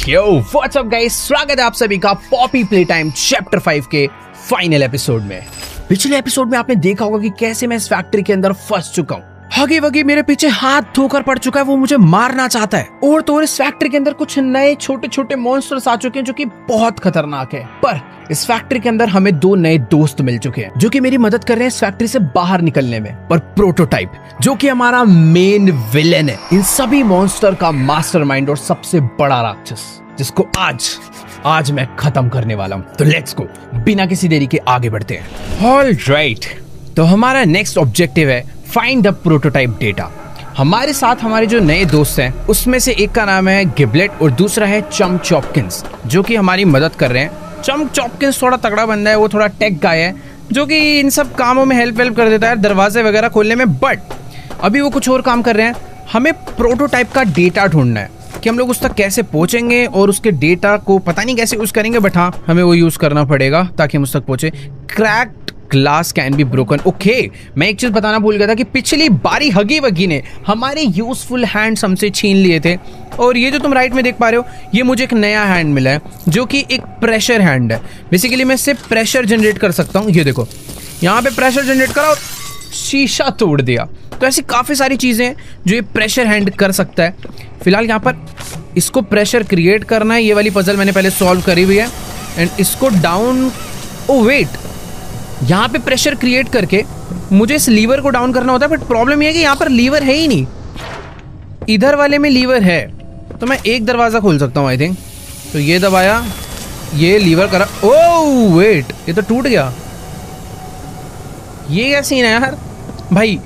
Yo what's up guys, स्वागत है आप सभी का पॉपी प्ले टाइम चैप्टर 5 के फाइनल एपिसोड में। पिछले एपिसोड में आपने देखा होगा कि कैसे मैं इस फैक्ट्री के अंदर फंस चुका हूँ। हगी वगी मेरे पीछे हाथ धोकर पड़ चुका है, वो मुझे मारना चाहता है। और तो और इस फैक्ट्री के अंदर कुछ नए छोटे छोटे मॉन्स्टर्स आ चुके हैं जो कि बहुत खतरनाक है। पर इस फैक्ट्री के अंदर हमें दो नए दोस्त मिल चुके हैं जो कि मेरी मदद कर रहे हैं इस फैक्ट्री से बाहर निकलने में। पर प्रोटोटाइप जो कि हमारा मेन विलेन है, इन सभी मॉन्स्टर का मास्टरमाइंड और सबसे बड़ा राक्षस, जिसको आज मैं खत्म करने वाला हूँ। तो लेट्स गो, बिना किसी देरी के आगे बढ़ते हैं। ऑलराइट, तो हमारा नेक्स्ट ऑब्जेक्टिव है फाइंड द प्रोटोटाइप डेटा। हमारे साथ हमारे जो नए दोस्त हैं उसमें से एक का नाम है गिबलेट और दूसरा है चम चॉपकिंस, जो कि हमारी मदद कर रहे हैं। चम चॉपकिंस थोड़ा तगड़ा बंदा है, वो थोड़ा टेक गाय है जो कि इन सब कामों में हेल्प कर देता है, दरवाजे वगैरह खोलने में। बट अभी वो कुछ और काम कर रहे हैं। हमें प्रोटोटाइप का डेटा ढूंढना है कि हम लोग उस तक कैसे पहुंचेंगे और उसके डेटा को पता नहीं कैसे यूज करेंगे, बट हाँ हमें वो यूज करना पड़ेगा ताकि हम उस तक पहुंचे। Cracked glass can be broken. Okay, मैं एक चीज बताना भूल गया था कि पिछली बारी हगी वगी ने हमारे यूजफुल हैंड्स हमसे छीन लिए थे, और ये जो तुम राइट में देख पा रहे हो, ये मुझे एक नया हैंड मिला है जो कि एक प्रेशर हैंड है। बेसिकली मैं इससे प्रेशर जनरेट कर सकता हूँ। ये देखो, यहाँ पे प्रेशर जनरेट करा और शीशा तोड़ दिया। तो ऐसी काफी सारी चीजें हैं जो ये प्रेशर हैंड कर सकता है। फिलहाल यहाँ पर इसको प्रेशर क्रिएट करना है। ये वाली पजल मैंने पहले सॉल्व करी हुई है। एंड इसको डाउन, ओ वेट, यहाँ पे प्रेशर क्रिएट करके मुझे इस लीवर को डाउन करना होता है। बट प्रॉब्लम ये है कि यहाँ पर लीवर है ही नहीं, इधर वाले में लीवर है। तो मैं एक दरवाजा खोल सकता हूँ आई थिंक। तो ये दबाया, ये लीवर करा, ओह वेट, ये तो टूट गया। ये क्या सीन है यार भाई।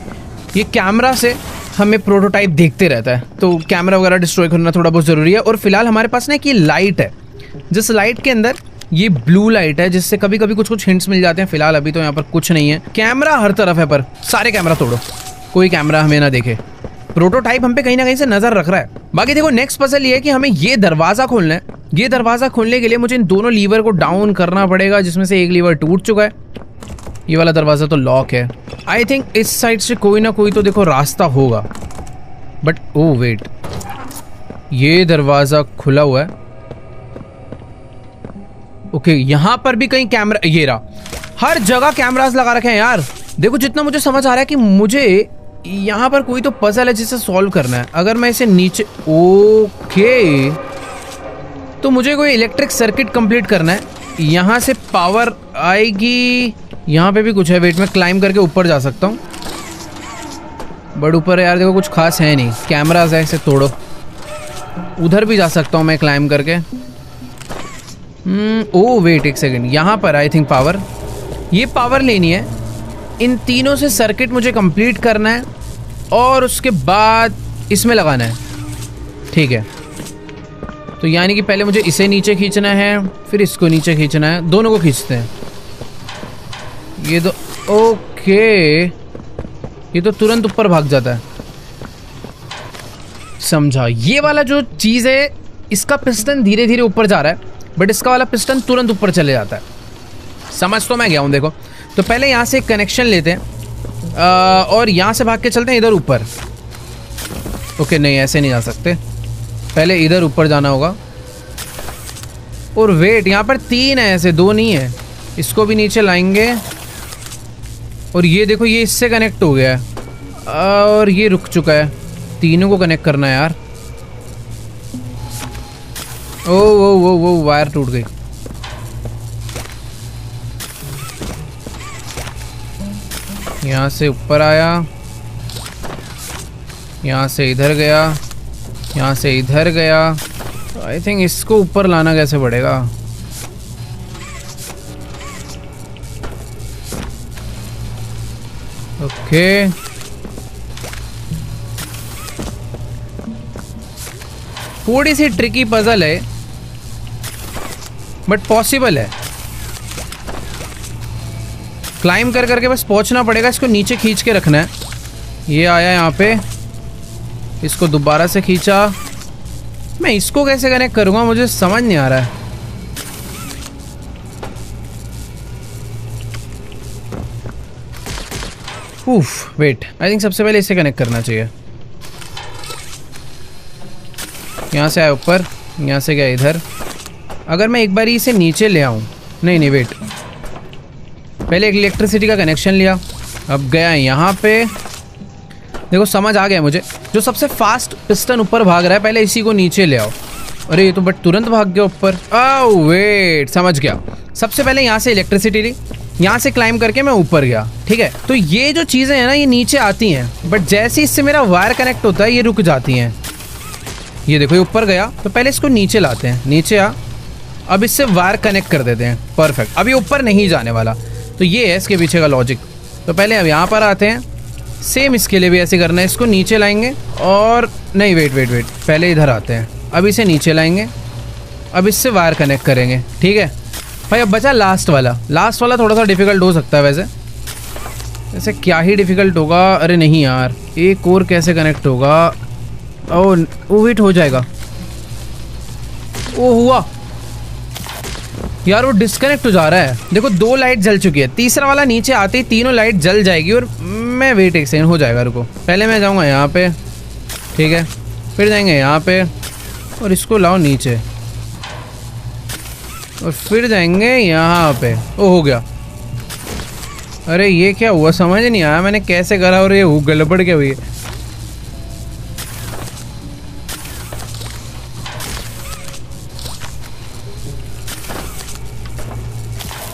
ये कैमरा से हमें प्रोटोटाइप देखते रहता है, तो कैमरा वगैरह डिस्ट्रॉय करना थोड़ा बहुत जरूरी है। और फिलहाल हमारे पास ना एक ये लाइट है, जिस लाइट के अंदर ये ब्लू लाइट है, जिससे कभी कभी कुछ हिंट्स मिल जाते हैं। फिलहाल अभी तो यहाँ पर कुछ नहीं है। कैमरा हर तरफ है, पर सारे कैमरा तोड़ो, कोई कैमरा हमें ना देखे। प्रोटोटाइप हम पे कहीं ना कहीं से नजर रख रहा है। बाकी देखो, नेक्स्ट पजल ये है कि हमें ये दरवाजा खोलना है। ये दरवाजा खोलने के लिए मुझे इन दोनों लीवर को डाउन करना पड़ेगा, जिसमें से एक लीवर टूट चुका है। ये वाला दरवाजा तो लॉक है। आई थिंक इस साइड से कोई ना कोई तो देखो रास्ता होगा। बट ओ वेट, ये दरवाजा खुला हुआ है। ओके, यहां पर भी कहीं कैमरा, ये रहा। हर जगह कैमरास लगा रखे हैं यार। देखो, जितना मुझे समझ आ रहा है कि मुझे यहां पर कोई तो पजल है जिसे सॉल्व करना है। अगर मैं इसे नीचे, ओके, तो मुझे कोई इलेक्ट्रिक सर्किट कंप्लीट करना है। यहां से पावर आएगी। यहाँ पे भी कुछ है, वेट में क्लाइम करके ऊपर जा सकता हूँ। बट ऊपर यार देखो कुछ खास है नहीं, कैमरास है, इसे तोड़ो। उधर भी जा सकता हूँ मैं क्लाइम करके। ओ वेट एक सेकंड, यहाँ पर आई थिंक पावर, ये पावर लेनी है। इन तीनों से सर्किट मुझे कंप्लीट करना है और उसके बाद इसमें लगाना है। ठीक है, तो यानी कि पहले मुझे इसे नीचे खींचना है, फिर इसको नीचे खींचना है। दोनों को खींचते हैं ये तो। ओके, ये तो तुरंत ऊपर भाग जाता है, समझा। ये वाला जो चीज है, इसका पिस्टन धीरे धीरे ऊपर जा रहा है, बट इसका वाला पिस्टन तुरंत ऊपर चले जाता है। समझ तो मैं गया हूं। देखो, तो पहले यहां से एक कनेक्शन लेते हैं और यहां से भाग के चलते हैं इधर ऊपर। ओके, नहीं ऐसे नहीं जा सकते, पहले इधर ऊपर जाना होगा। और वेट, यहां पर 3 है, ऐसे 2 नहीं है। इसको भी नीचे लाएंगे और ये देखो, ये इससे कनेक्ट हो गया है और ये रुक चुका है। तीनों को कनेक्ट करना है यार। ओ वायर टूट गई। यहाँ से ऊपर आया, यहाँ से इधर गया, यहाँ से इधर गया। आई थिंक इसको ऊपर लाना कैसे पड़ेगा। ओके, थोड़ी सी ट्रिकी पजल है बट पॉसिबल है। क्लाइम कर करके बस पहुंचना पड़ेगा। इसको नीचे खींच के रखना है। ये आया यहाँ पे, इसको दोबारा से खींचा। मैं इसको कैसे कनेक्ट करूँगा मुझे समझ नहीं आ रहा है। वेट, आई थिंक सबसे पहले इसे कनेक्ट करना चाहिए। यहाँ से आया ऊपर, यहाँ से गया इधर। अगर मैं एक बार इसे नीचे ले आऊँ, नहीं वेट, पहले एक इलेक्ट्रिसिटी का कनेक्शन लिया, अब गया यहाँ पे। देखो समझ आ गया मुझे, जो सबसे फास्ट पिस्टन ऊपर भाग रहा है पहले इसी को नीचे ले आओ। अरे ये तो बट तुरंत भाग गया ऊपर। ओह वेट, समझ गया। सबसे पहले यहाँ से इलेक्ट्रिसिटी ली, यहाँ से क्लाइम करके मैं ऊपर गया, ठीक है। तो ये जो चीज़ें हैं ना ये नीचे आती हैं, बट जैसे इससे मेरा वायर कनेक्ट होता है ये रुक जाती हैं। ये देखो ये ऊपर गया, तो पहले इसको नीचे लाते हैं, नीचे आ। अब इससे वायर कनेक्ट कर देते हैं, परफेक्ट। अभी ऊपर नहीं जाने वाला, तो ये है इसके पीछे का लॉजिक। तो पहले अब यहाँ पर आते हैं, सेम इसके लिए भी ऐसे करना है, इसको नीचे लाएंगे और नहीं वेट, पहले इधर आते हैं। अब इसे नीचे लाएंगे, अब इससे वायर कनेक्ट करेंगे, ठीक है भाई। अब बचा लास्ट वाला थोड़ा सा डिफिकल्ट हो सकता है वैसे क्या ही डिफिकल्ट होगा। अरे नहीं यार, एक और कैसे कनेक्ट होगा। ओ वेट, हो जाएगा। ओ हुआ यार, वो डिस्कनेक्ट हो जा रहा है। देखो 2 लाइट जल चुकी है, तीसरा वाला नीचे आते ही तीनों लाइट जल जाएगी और मैं वेट एक सेकंड, हो जाएगा, रुको। पहले मैं जाऊंगा यहाँ पे, ठीक है, फिर जाएंगे यहाँ पे और इसको लाओ नीचे और फिर जाएंगे यहाँ पे। ओ हो गया। अरे ये क्या हुआ, समझ नहीं आया मैंने कैसे करा और ये गड़बड़ क्या हुई।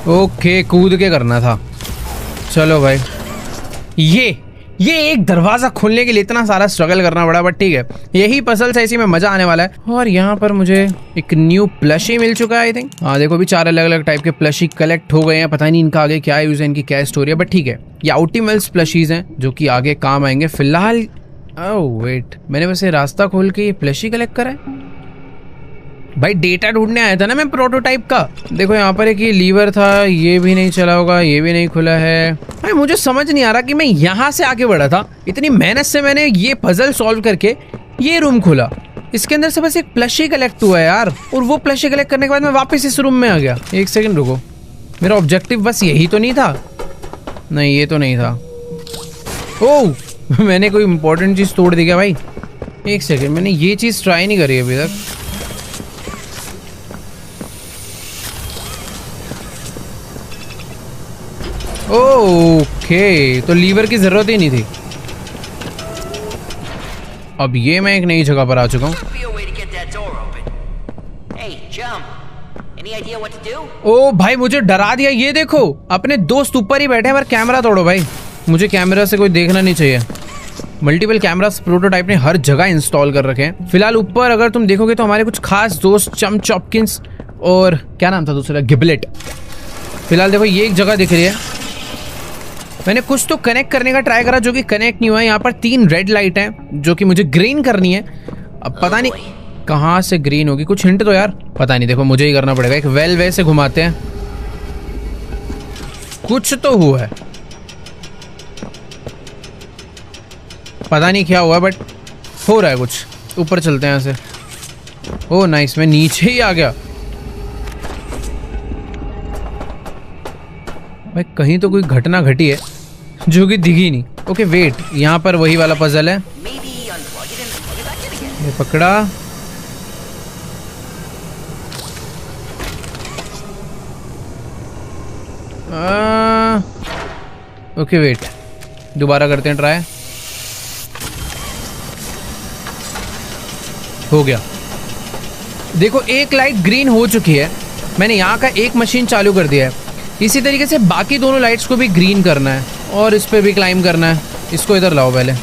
ओके, कूद के करना था। चलो भाई, ये एक दरवाजा खोलने के लिए इतना सारा स्ट्रगल करना पड़ा, बट ठीक है, यही पजल्स है, इसी में मजा आने वाला है। और यहाँ पर मुझे एक न्यू प्लशी मिल चुका है आई थिंक। हाँ देखो भी 4 अलग अलग टाइप के प्लशी कलेक्ट हो गए हैं। पता नहीं इनका आगे क्या यूज है, इनकी क्या स्टोरी है, बट ठीक है। ये आउटिमल्स प्लशीज हैं जो कि आगे काम आएंगे। फिलहाल ओह वेट, मैंने वैसे रास्ता खोल के ये प्लशी कलेक्ट करा है भाई। डेटा ढूंढने आया था ना मैं प्रोटोटाइप का। देखो यहाँ पर एक ये लीवर था, ये भी नहीं चला होगा, ये भी नहीं खुला है भाई। मुझे समझ नहीं आ रहा कि मैं यहाँ से आगे बढ़ा था, इतनी मेहनत से मैंने ये पजल सॉल्व करके ये रूम खोला। इसके अंदर से बस एक प्लशी कलेक्ट हुआ है यार, और वो प्लशी कलेक्ट करने के बाद मैं वापस इस रूम में आ गया। एक सेकंड रुको, मेरा ऑब्जेक्टिव बस यही तो नहीं था? नहीं ये तो नहीं था। ओह मैंने कोई इंपॉर्टेंट चीज तोड़ दी क्या भाई? एक सेकंड, मैंने ये चीज ट्राई नहीं करी अभी तक। ओके, तो लीवर की जरूरत ही नहीं थी। अब ये मैं एक नई जगह पर आ चुका हूँ। ओ भाई मुझे डरा दिया। ये देखो अपने दोस्त ऊपर ही बैठे हैं, पर कैमरा तोड़ो भाई। मुझे कैमरा से कोई देखना नहीं चाहिए। मल्टीपल कैमरास प्रोटोटाइप ने हर जगह इंस्टॉल कर रखे हैं। फिलहाल ऊपर अगर तुम देखोगे तो हमारे कुछ खास दोस्त चम चॉपकिंस और क्या नाम था दूसरा, गिबलेट। फिलहाल देखो ये एक जगह दिख रही है। मैंने कुछ तो कनेक्ट करने का ट्राई करा जो कि कनेक्ट नहीं हुआ है। यहाँ पर 3 रेड लाइट हैं जो कि मुझे ग्रीन करनी है। अब पता नहीं कहाँ से ग्रीन होगी, कुछ हिंट दो यार। पता नहीं, देखो मुझे ही करना पड़ेगा। एक वेल वे से घुमाते हैं, कुछ तो हुआ है, पता नहीं क्या हुआ बट हो रहा है कुछ। ऊपर चलते हैं यहाँ से। ओह नाइस, मैं नीचे ही आ गया भाई। कहीं तो कोई घटना घटी है जो कि दिखी नहीं। ओके वेट, यहाँ पर वही वाला पजल है। ये पकड़ा। ओके वेट, दोबारा करते हैं ट्राई। हो गया। देखो एक लाइट ग्रीन हो चुकी है। मैंने यहाँ का एक मशीन चालू कर दिया है। इसी तरीके से बाकी दोनों लाइट्स को भी ग्रीन करना है और इस पे भी क्लाइम करना है। इसको इधर लाओ पहले।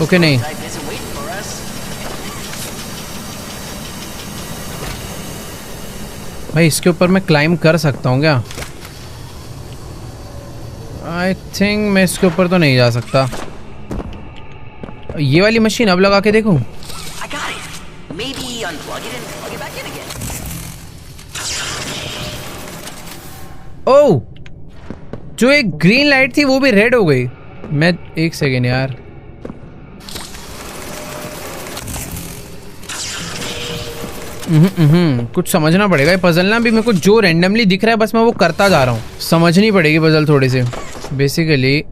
ओके नहीं, भाई इसके ऊपर मैं क्लाइम कर सकता हूँ क्या? आई थिंक मैं इसके ऊपर तो नहीं जा सकता। ये वाली मशीन अब लगा के देखूं। ओह, जो एक ग्रीन लाइट थी वो भी रेड हो गई। मैं एक सेकेंड यार, कुछ समझना पड़ेगा। ये पजल ना भी मेरे को जो रैंडमली दिख रहा है बस मैं वो करता जा रहा हूँ। समझनी पड़ेगी पजल थोड़ी सी। बेसिकली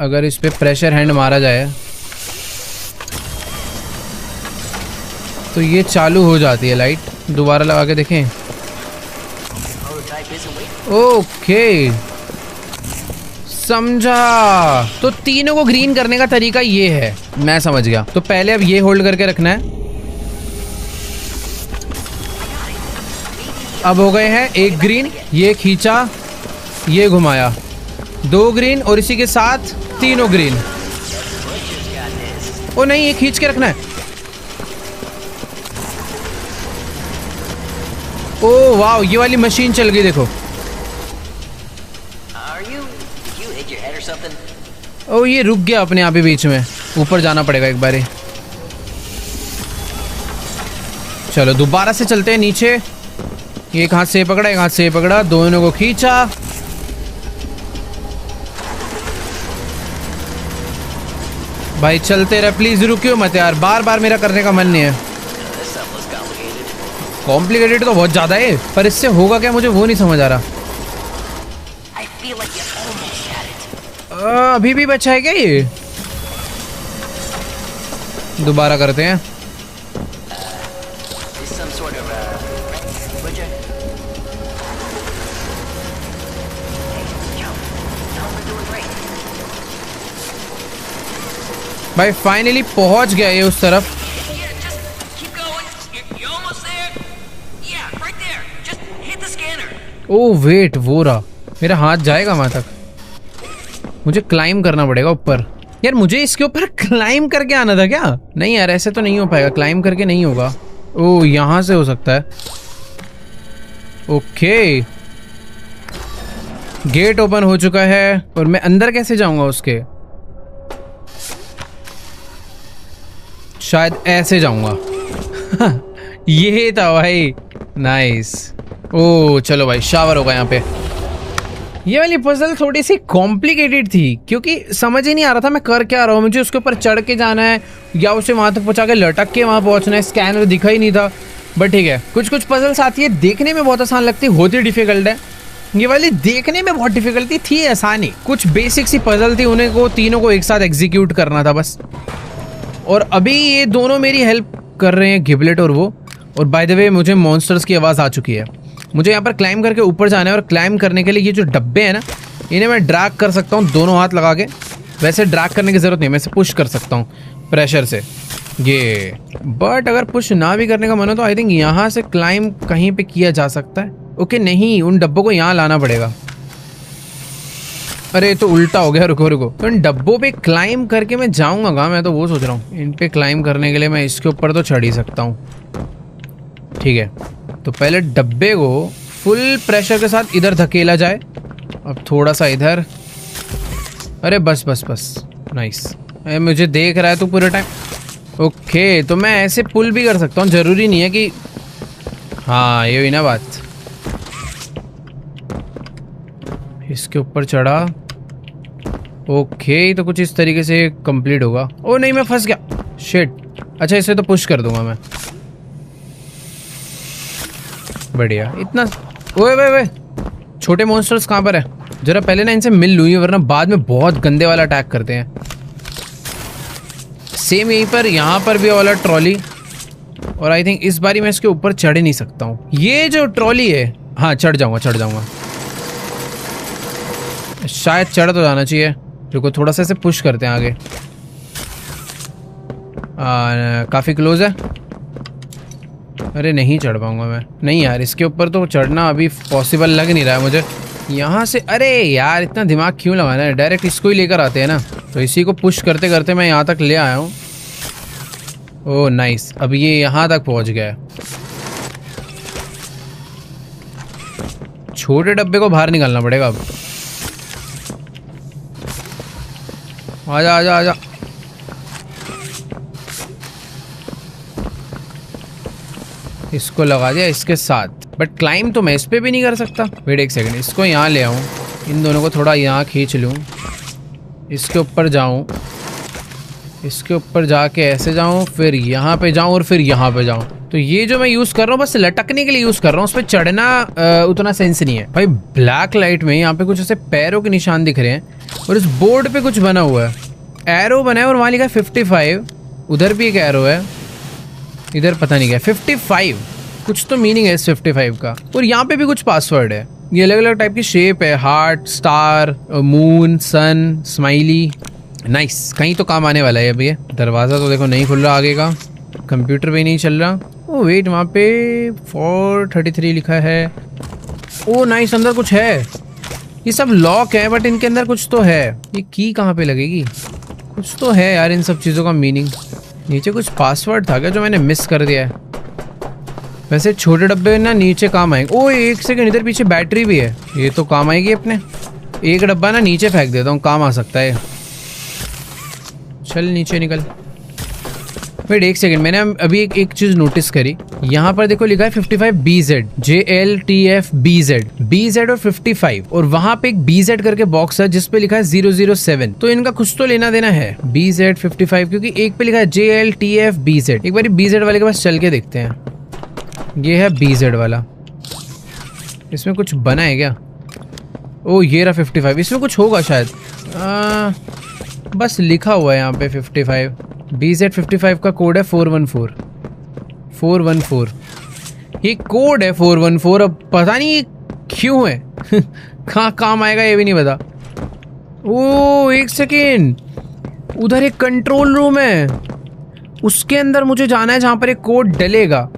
अगर इस पे प्रेशर हैंड मारा जाए, तो ये चालू हो जाती है लाइट। दोबारा लगा के देखें। ओके समझा। तो तीनों को ग्रीन करने का तरीका ये है, मैं समझ गया। तो पहले अब ये होल्ड करके रखना है। अब हो गए हैं एक ग्रीन, ये खींचा, ये घुमाया, 2 ग्रीन और इसी के साथ तीनों ग्रीन। ओ नहीं, ये खींच के रखना है। ओ वाह, ये वाली मशीन चल गई देखो। ओ ये रुक गया अपने आप ही बीच में। ऊपर जाना पड़ेगा एक बारी। चलो दोबारा से चलते हैं नीचे। एक हाथ से पकड़ा, एक हाथ से पकड़ा, दोनों को खींचा। भाई चलते रहे, प्लीज रुकियो मत यार, बार बार मेरा करने का मन नहीं है। कॉम्प्लिकेटेड तो बहुत ज्यादा है, पर इससे होगा क्या मुझे वो नहीं समझ आ रहा। अभी भी बचा है क्या ये? दोबारा करते हैं। भाई फाइनली पहुंच गया ये उस तरफ। ओह वेट, वो रहा, मेरा हाथ जाएगा वहां तक। मुझे क्लाइम करना पड़ेगा ऊपर। यार मुझे इसके ऊपर क्लाइम करके आना था क्या? नहीं यार ऐसे तो नहीं हो पाएगा, क्लाइम करके नहीं होगा। ओह यहां से हो सकता है। ओके गेट ओपन हो चुका है, और मैं अंदर कैसे जाऊंगा उसके? शायद ऐसे जाऊंगा। ये था भाई, नाइस। ओ चलो भाई, शावर होगा यहाँ पे। ये वाली पजल थोड़ी सी कॉम्प्लिकेटेड थी, क्योंकि समझ ही नहीं आ रहा था मैं कर क्या रहा हूँ। मुझे उसके ऊपर चढ़ के जाना है या उसे वहां तक पहुंचा के लटक के वहां पहुंचना है। स्कैनर दिखा ही नहीं था, बट ठीक है। कुछ कुछ पजल्स आती है देखने में बहुत आसान लगती, होती डिफिकल्ट है। ये वाली देखने में बहुत डिफिकल्टी थी, आसानी। कुछ बेसिक सी पजल थी, उन्हें को तीनों को एक साथ एग्जीक्यूट करना था बस। और अभी ये दोनों मेरी हेल्प कर रहे हैं, गिबलेट और वो। और बाय द वे मुझे मॉन्स्टर्स की आवाज़ आ चुकी है। मुझे यहाँ पर क्लाइम करके ऊपर जाना है, और क्लाइम करने के लिए ये जो डब्बे हैं ना, इन्हें मैं ड्रैग कर सकता हूँ दोनों हाथ लगा के। वैसे ड्रैग करने की ज़रूरत नहीं, मैं इसे पुश कर सकता हूँ प्रेशर से ये। बट अगर पुश ना भी करने का मन हो तो आई थिंक यहाँ से क्लाइम कहीं पे किया जा सकता है। ओके नहीं, उन डब्बों को यहाँ लाना पड़ेगा। अरे तो उल्टा हो गया, रुको रुको। तो इन डब्बों पे क्लाइम करके मैं जाऊँगा कहाँ? मैं तो वो सोच रहा हूँ, इन पे क्लाइम करने के लिए मैं इसके ऊपर तो चढ़ ही सकता हूँ। ठीक है, तो पहले डब्बे को फुल प्रेशर के साथ इधर धकेला जाए। अब थोड़ा सा इधर। अरे बस बस बस, नाइस। मुझे देख रहा है तो पूरे टाइम। ओके तो मैं ऐसे पुल भी कर सकता हूँ, जरूरी नहीं है कि। हाँ ये हुई ना बात। इसके ऊपर चढ़ा। ओके तो कुछ इस तरीके से कंप्लीट होगा। ओ नहीं मैं फंस गया, शिट। अच्छा इसे तो पुश कर दूंगा मैं। बढ़िया। इतना ओए वे वे, छोटे मॉन्स्टर्स कहाँ पर है? जरा पहले ना इनसे मिल लूँ, वरना बाद में बहुत गंदे वाला अटैक करते हैं। सेम यहीं पर, यहाँ पर भी वाला ट्रॉली। और आई थिंक इस बारी मैं इसके ऊपर चढ़ ही नहीं सकता हूँ। ये जो ट्रॉली है, हाँ चढ़ जाऊंगा चढ़ जाऊंगा। शायद चढ़ तो जाना चाहिए। रुको थोड़ा सा इसे पुश करते हैं आगे। काफ़ी क्लोज है। अरे नहीं चढ़ पाऊंगा मैं। नहीं यार इसके ऊपर तो चढ़ना अभी पॉसिबल लग नहीं रहा है मुझे। यहाँ से अरे यार इतना दिमाग क्यों लगाना है, डायरेक्ट इसको ही लेकर आते हैं ना। तो इसी को पुश करते करते मैं यहाँ तक ले आया हूँ। ओह नाइस, अब ये यहाँ तक पहुँच गया है। छोटे डब्बे को बाहर निकालना पड़ेगा अब। आजा आजा आजा। इसको लगा दिया इसके साथ, बट क्लाइम तो मैं इस पे भी नहीं कर सकता। वेट एक सेकंड, इसको यहाँ ले आऊँ, इन दोनों को थोड़ा यहाँ खींच लूँ, इसके ऊपर जाऊँ, इसके ऊपर जाके ऐसे जाऊँ, फिर यहाँ पे जाऊँ और फिर यहाँ पे जाऊँ। तो ये जो मैं यूज़ कर रहा हूँ बस लटकने के लिए यूज़ कर रहा हूँ, उस पर चढ़ना उतना सेंस नहीं है। भाई ब्लैक लाइट में यहाँ पे कुछ ऐसे पैरों के निशान दिख रहे हैं, और इस बोर्ड पे कुछ बना हुआ है, एरो बना है, और वहाँ लिखा है 55। उधर भी एक एरो है। इधर पता नहीं क्या 55, कुछ तो मीनिंग है इस 55 का। और यहाँ पे भी कुछ पासवर्ड है, ये अलग अलग टाइप की शेप है, हार्ट, स्टार, मून, सन, स्माइली। नाइस, कहीं तो काम आने वाला है। अभी ये दरवाजा तो देखो नहीं खुल रहा आगे का, कंप्यूटर भी नहीं चल रहा। ओ वेट, वहाँ पे 433 लिखा है। ओ नाइस, अंदर कुछ है। ये सब लॉक है बट इनके अंदर कुछ तो है। ये की कहाँ पे लगेगी? कुछ तो है यार इन सब चीज़ों का मीनिंग। नीचे कुछ पासवर्ड था क्या जो मैंने मिस कर दिया है? वैसे छोटे डब्बे ना नीचे काम आएंगे। ओ एक सेकंड, इधर पीछे बैटरी भी है, ये तो काम आएगी अपने। एक डब्बा ना नीचे फेंक देता हूँ, काम आ सकता है। चल नीचे निकल। वेट एक सेकंड, मैंने अभी एक चीज नोटिस करी। यहाँ पर देखो लिखा है 55BZ, JLTF BZ और 55, और वहां पे एक BZ करके बॉक्स है जिसपे लिखा है 007। तो इनका कुछ तो लेना देना है, BZ 55, क्योंकि एक पे लिखा है JLTF BZ। एक बार BZ वाले के पास चल के देखते हैं। ये है BZ वाला, इसमें कुछ बना है क्या? ओ ये रहा 55, इसमें कुछ होगा शायद। बस लिखा हुआ है यहाँ पे 55। BZ 55 का कोड है 414। ये कोड है 414, अब पता नहीं क्यों है। कहाँ काम आएगा ये भी नहीं पता। ओ एक सेकेंड, उधर एक कंट्रोल रूम है, उसके अंदर मुझे जाना है जहाँ पर एक कोड डलेगा,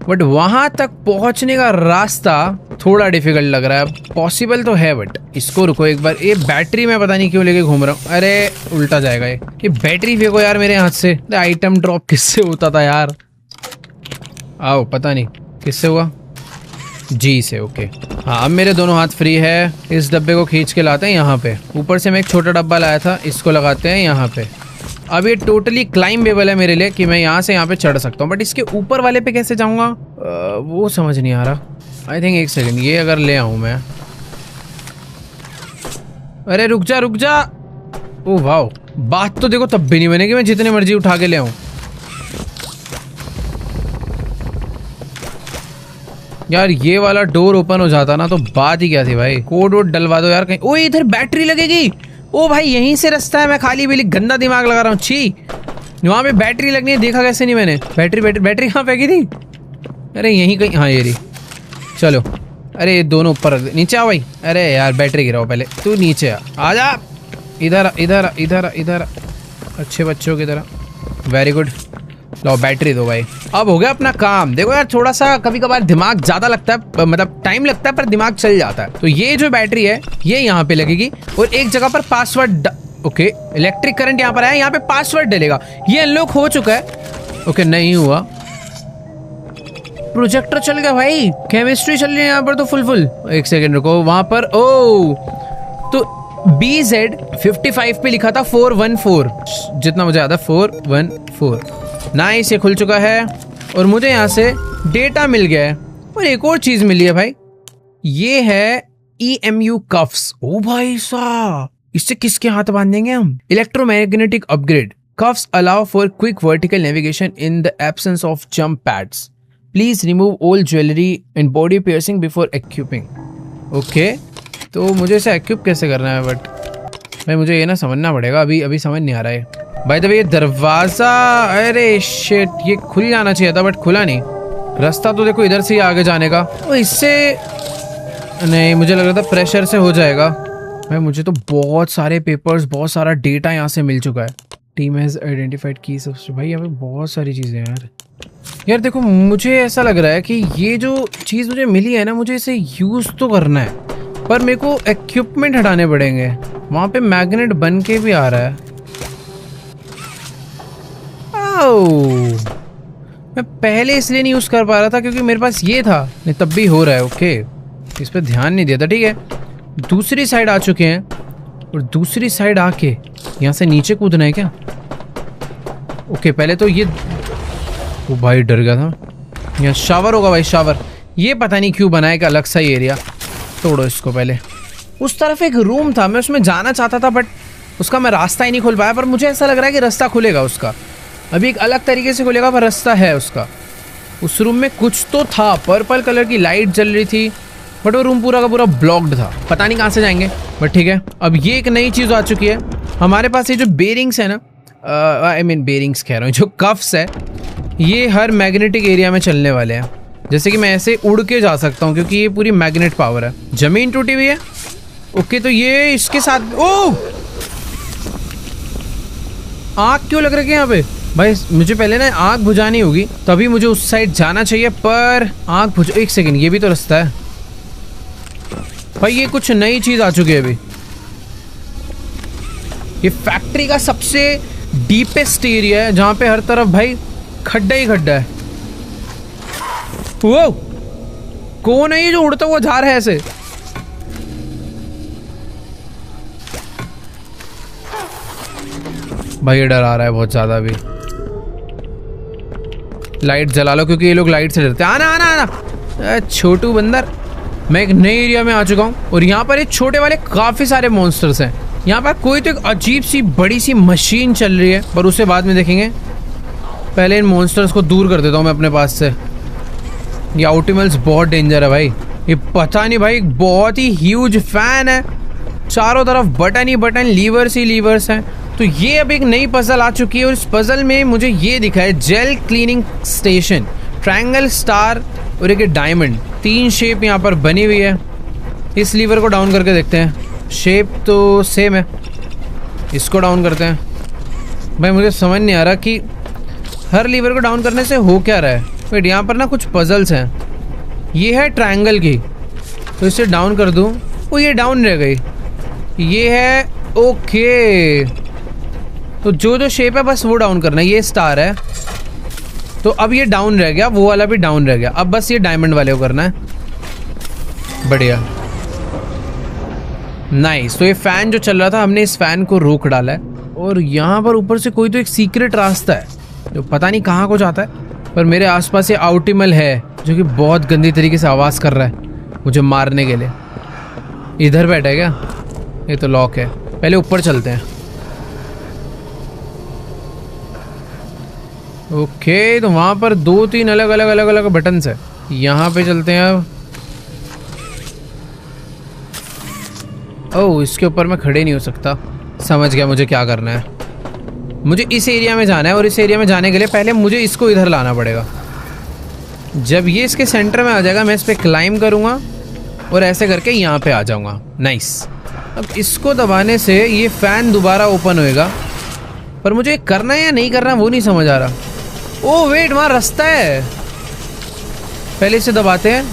बट वहां तक पहुंचने का रास्ता थोड़ा डिफिकल्ट लग रहा है। पॉसिबल तो है बट इसको रुको एक बार। ये बैटरी मैं पता नहीं क्यों लेके घूम रहा हूँ। अरे उल्टा जाएगा ये बैटरी फेंको यार मेरे हाथ से। आइटम ड्रॉप किससे होता था यार? आओ, पता नहीं किससे हुआ, जी से। ओके हाँ, अब मेरे दोनों हाथ फ्री है। इस डब्बे को खींच के लाते हैं यहाँ पे। ऊपर से मैं एक छोटा डब्बा लाया था, इसको लगाते हैं यहाँ पे। अब ये टोटली क्लाइंबेबल है मेरे लिए कि मैं यहाँ से यहाँ पे चढ़ सकता हूँ, बट इसके ऊपर वाले पे कैसे जाऊँगा वो समझ नहीं आ रहा। आई थिंक एक सेकंड, ये अगर ले आऊँ मैं। अरे रुक जा। ओ वाह, बात तो देखो तब भी नहीं बनेगी मैं जितने मर्जी उठा के ले आऊँ। यार ये वाला डोर ओपन हो जाता ना तो बात ही क्या थी भाई। कोड वोड डलवा दो यार कहीं। ओ इधर बैटरी लगेगी। ओ भाई यहीं से रास्ता है, मैं खाली बिली गंदा दिमाग लगा रहा हूँ। छी, वहाँ पे बैटरी लगनी है, देखा कैसे नहीं मैंने? बैटरी कहाँ फेंकी थी? अरे यहीं कहीं, हाँ ये रही। चलो, अरे ये दोनों ऊपर रख दे। नीचे आओ भाई। अरे यार बैटरी गिराओ पहले, तू नीचे आ जा। इधर अच्छे बच्चों की तरह। वेरी गुड, लो बैटरी दो भाई। अब हो गया अपना काम। देखो यार थोड़ा सा कभी कभार दिमाग ज्यादा लगता है, मतलब टाइम लगता है पर दिमाग चल जाता है। तो ये जो बैटरी है ये यहाँ पे लगेगी और एक जगह पर पासवर्ड। ओके, इलेक्ट्रिक करंट यहाँ पर आया, यहाँ पे पासवर्ड डलेगा। ये अनलॉक हो चुका है। ओके नहीं हुआ, प्रोजेक्टर चल गया भाई, केमिस्ट्री चल रही है यहाँ पर तो फुल। एक सेकेंड रुको, वहां पर ओ तो BZ 55 पे लिखा था 414, जितना मुझे याद है 414। नाइस, ये खुल चुका है और मुझे यहाँ से डेटा मिल गया है। और एक और चीज मिली है भाई, ये है EMU कफ्स। ओ भाई साहब, इससे किसके हाथ बांधेंगे हम? Electromagnetic upgrade cuffs allow for quick vertical navigation in the absence of jump pads. Please remove all jewellery and body piercing before equipping. Okay, तो मुझे इसे एक्यूप कैसे करना है? बट भाई मुझे ये ना समझना पड़ेगा, अभी समझ नहीं आ रहा है। भाई तब ये दरवाजा, अरे शिट, ये खुल जाना चाहिए था बट खुला नहीं। रास्ता तो देखो इधर से ही आगे जाने का। तो इससे नहीं, मुझे लग रहा था प्रेशर से हो जाएगा। भाई मुझे तो बहुत सारे पेपर्स, बहुत सारा डेटा यहाँ से मिल चुका है। टीम हैज आइडेंटिफाइड की सबसे। भाई यहाँ पे बहुत सारी चीज़ें हैं यार देखो मुझे ऐसा लग रहा है कि ये जो चीज़ मुझे मिली है ना, मुझे इसे यूज़ तो करना है पर मेरे को इक्विपमेंट हटाने पड़ेंगे। वहाँ पे मैग्नेट बन के भी आ रहा है। मैं पहले इसलिए नहीं यूज़ कर पा रहा था क्योंकि मेरे पास ये था, नहीं तब भी हो रहा है। ओके, इस पर ध्यान नहीं दिया था। ठीक है, दूसरी साइड आ चुके हैं और दूसरी साइड आके यहाँ से नीचे कूदना है क्या? ओके, पहले तो ये, वो भाई डर गया था। यहाँ शावर होगा भाई, शावर। ये पता नहीं क्यों बनाया एक अलग सा एरिया। तोड़ो इसको पहले। उस तरफ एक रूम था, मैं उसमें जाना चाहता था बट उसका मैं रास्ता ही नहीं खोल पाया। पर मुझे ऐसा लग रहा है कि रास्ता खुलेगा उसका, अभी एक अलग तरीके से खुलेगा पर रास्ता है उसका। उस रूम में कुछ तो था, पर्पल कलर की लाइट जल रही थी बट वो रूम पूरा का पूरा ब्लॉक्ड था। पता नहीं कहाँ से जाएंगे बट ठीक है। अब ये एक नई चीज़ आ चुकी है हमारे पास। ये जो बेरिंग्स है ना, आई मीन बेरिंग्स कह रहा हूँ, जो कफ्स है ये हर मैग्नेटिक एरिया में चलने वाले हैं। जैसे कि मैं ऐसे उड़ के जा सकता हूँ क्योंकि ये पूरी मैग्नेट पावर है। जमीन टूटी हुई है। ओके, तो ये इसके साथ ओ आग क्यों लग रही है यहाँ पे भाई? मुझे पहले ना आग बुझानी होगी, तभी मुझे उस साइड जाना चाहिए। पर आग बुझ, एक सेकंड, ये भी तो रास्ता है भाई। ये कुछ नई चीज आ चुकी है अभी। ये फैक्ट्री का सबसे डीपेस्ट एरिया है जहां पे हर तरफ भाई खड्डा ही खड्डा है। वो कौन है ये जो उड़ता हुआ जा रहा है ऐसे? भाई ये डरा रहा है बहुत ज्यादा। अभी लाइट जला लो क्योंकि ये लोग लाइट से डरते हैं। आना आना आना छोटू बंदर। मैं एक नए एरिया में आ चुका हूँ और यहाँ पर एक छोटे वाले काफी सारे मॉन्स्टर्स हैं। यहाँ पर कोई तो एक अजीब सी बड़ी सी मशीन चल रही है, पर उसे बाद में देखेंगे। पहले इन मॉन्स्टर्स को दूर कर देता हूँ मैं अपने पास से। ये ऑप्टिमल्स बहुत डेंजर है भाई। ये पता नहीं भाई, बहुत ही ह्यूज फैन है। चारों तरफ बटन ही बटन, लीवर्स ही लीवर्स हैं। तो ये अब एक नई पजल आ चुकी है और इस पजल में मुझे ये दिखा है gel cleaning station, triangle, star और एक डायमंड। 3 शेप यहाँ पर बनी हुई है। इस लीवर को डाउन करके देखते हैं। शेप तो सेम है। इसको डाउन करते हैं। भाई मुझे समझ नहीं आ रहा कि हर लीवर को डाउन करने से हो क्या रहा है। वेट, यहाँ पर ना कुछ पजल्स हैं। ये है ट्रायंगल की, तो इसे डाउन कर दूँ। वो ये डाउन रह गई। ये है ओके, तो जो जो शेप है बस वो डाउन करना है। ये स्टार है, तो अब ये डाउन रह गया। वो वाला भी डाउन रह गया। अब बस ये डायमंड वाले को करना है। बढ़िया, नाइस। तो ये फैन जो चल रहा था, हमने इस फैन को रोक डाला है। और यहाँ पर ऊपर से कोई तो एक सीक्रेट रास्ता है जो पता नहीं कहाँ को जाता है। पर मेरे आसपास ये ऑप्टिमल है जो कि बहुत गंदी तरीके से आवाज कर रहा है मुझे मारने के लिए। इधर बैठा है क्या? ये तो लॉक है। पहले ऊपर चलते हैं। ओके, तो वहां पर 2-3 अलग अलग बटन्स है। यहाँ पे चलते हैं अब। ओह, इसके ऊपर मैं खड़े नहीं हो सकता। समझ गया मुझे क्या करना है। मुझे इस एरिया में जाना है और इस एरिया में जाने के लिए पहले मुझे इसको इधर लाना पड़ेगा। जब ये इसके सेंटर में आ जाएगा, मैं इस पर क्लाइम करूँगा और ऐसे करके यहाँ पे आ जाऊँगा। नाइस। अब इसको दबाने से ये फैन दोबारा ओपन होएगा, पर मुझे करना है या नहीं करना वो नहीं समझ आ रहा। ओह वेट, वहाँ रास्ता है। पहले इसे दबाते हैं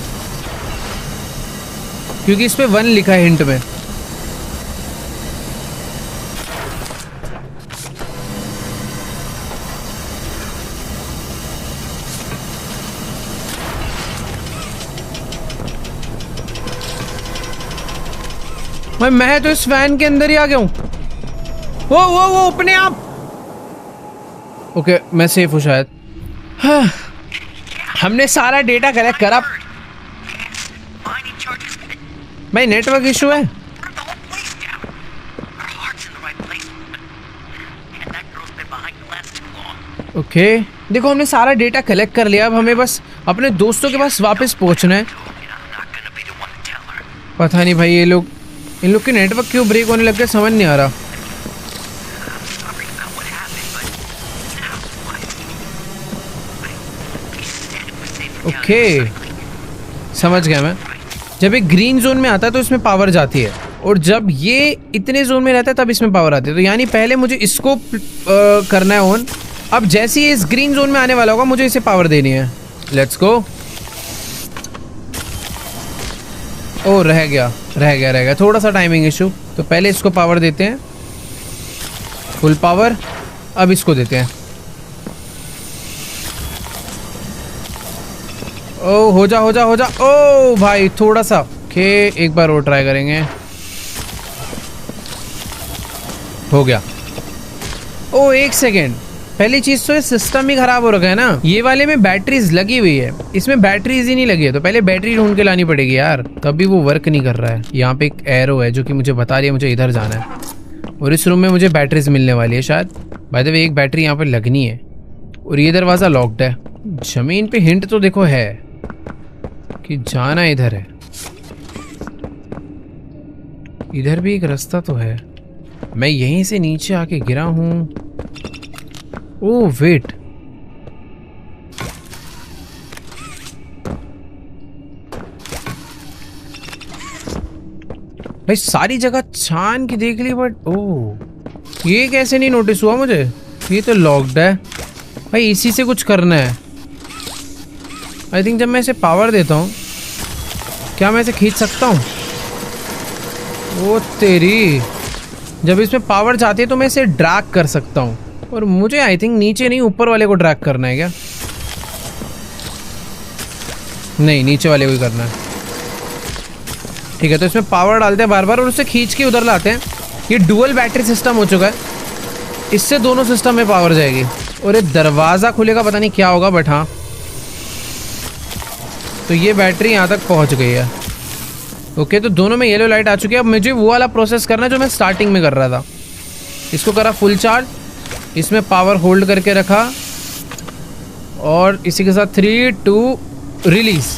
क्योंकि इस पे 1 लिखा है हिंट में। मैं तो इस फैन के अंदर ही आ गया हूं। वो अपने आप। ओके, मैं सेफ हूं शायद। हाँ, हमने सारा डेटा कलेक्ट करा। भाई नेटवर्क इशू है। ओके, देखो हमने सारा डेटा कलेक्ट कर लिया। अब हमें बस अपने दोस्तों के पास वापस पहुंचना है। पता नहीं भाई इन लोग के नेटवर्क क्यों ब्रेक होने लग गए, समझ नहीं आ रहा। ओके, समझ गया मैं। जब एक ग्रीन जोन में आता है तो इसमें पावर जाती है, और जब ये इतने जोन में रहता है तब इसमें पावर आती है। तो यानी पहले मुझे इसको करना है ऑन। अब जैसे ही इस ग्रीन जोन में आने वाला होगा मुझे इसे पावर देनी है। Let's go. ओ रह गया थोड़ा सा टाइमिंग इशू। तो पहले इसको पावर देते हैं, फुल पावर। अब इसको देते हैं। ओ हो जा। ओ भाई थोड़ा सा। ओके, एक बार और ट्राई करेंगे। हो गया। ओ एक सेकेंड, पहली चीज तो ये सिस्टम ही खराब हो रखा है ना। ये वाले में बैटरीज लगी हुई है, इसमें बैटरीज ही नहीं लगी है। तो पहले बैटरी ढूंढ के लानी पड़ेगी यार, तभी वो वर्क नहीं कर रहा है। यहाँ पे एक एरो है जो कि मुझे बता रही है मुझे इधर जाना है, और इस रूम में मुझे बैटरीज मिलने वाली है शायद। बाय द वे एक बैटरी यहाँ पे लगनी है, और ये दरवाजा लॉक्ड है। जमीन पे हिंट तो देखो है कि जाना इधर है। इधर भी एक रास्ता तो है। मैं यहीं से नीचे आके गिरा हूं। ओह वेट, भाई सारी जगह छान की देख ली, बट ओह ये कैसे नहीं नोटिस हुआ मुझे? ये तो लॉक्ड है भाई, इसी से कुछ करना है। आई थिंक जब मैं इसे पावर देता हूँ, क्या मैं इसे खींच सकता हूँ? ओ तेरी, जब इसमें पावर जाती है तो मैं इसे ड्रैग कर सकता हूँ। और मुझे आई थिंक नीचे नहीं ऊपर वाले को ड्रैग करना है क्या? नहीं, नीचे वाले को ही करना है। ठीक है, तो इसमें पावर डालते हैं बार बार और उसे खींच के उधर लाते हैं। ये डुअल बैटरी सिस्टम हो चुका है, इससे दोनों सिस्टम में पावर जाएगी। और ये दरवाज़ा खुलेगा, पता नहीं क्या होगा, बट हाँ। तो ये बैटरी यहाँ तक पहुँच गई है। ओके, तो दोनों में येलो लाइट आ चुकी है। अब मुझे वो वाला प्रोसेस करना है जो मैं स्टार्टिंग में कर रहा था। इसको करा फुल चार्ज, इसमें पावर होल्ड करके रखा और इसी के साथ 3 2 रिलीज।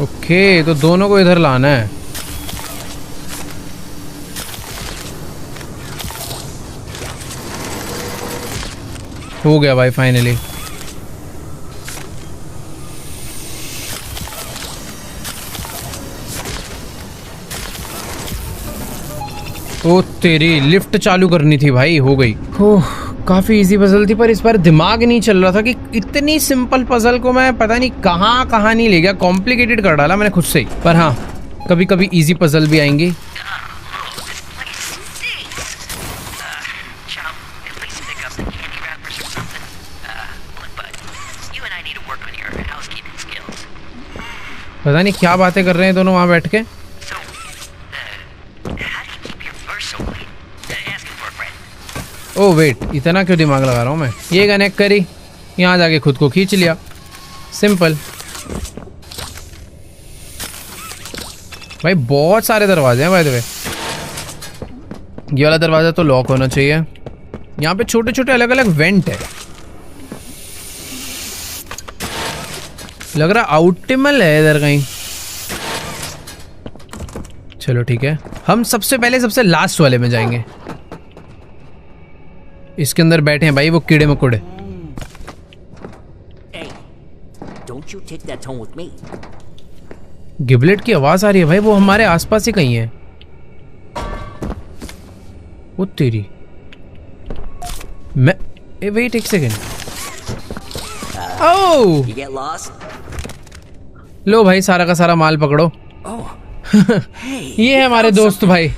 ओके, तो दोनों को इधर लाना है। हो गया भाई फाइनली। ओ तेरी, लिफ्ट चालू करनी थी भाई, हो गई। ओह, काफी इजी पजल थी, पर इस बार दिमाग नहीं चल रहा था कि इतनी सिंपल पजल को मैं पता नहीं कहाँ नहीं ले गया, कॉम्प्लिकेटेड कर डाला मैंने खुद से ही। पर हाँ, कभी कभी इजी पजल भी आएंगी। पता नहीं क्या बातें कर रहे हैं दोनों वहां बैठ के। ओ वेट, इतना क्यों दिमाग लगा रहा हूँ मैं? ये कनेक्ट करी, यहाँ जाके खुद को खींच लिया, सिंपल। भाई बहुत सारे दरवाजे हैं बाय द वे। ये वाला दरवाजा तो लॉक होना चाहिए। यहाँ पे छोटे छोटे अलग अलग वेंट है, लग रहा आउटिमल है इधर कहीं। चलो ठीक है, हम सबसे पहले सबसे लास्ट वाले में जाएंगे। इसके अंदर बैठे हैं भाई वो कीड़े मकोड़े। गिबलेट की आवाज आ रही है भाई, वो हमारे आसपास ही कहीं है। वो तेरी, मैं वेट एक सेकेंड। ओह, लो भाई सारा का सारा माल पकड़ो। ये है हमारे दोस्त भाई।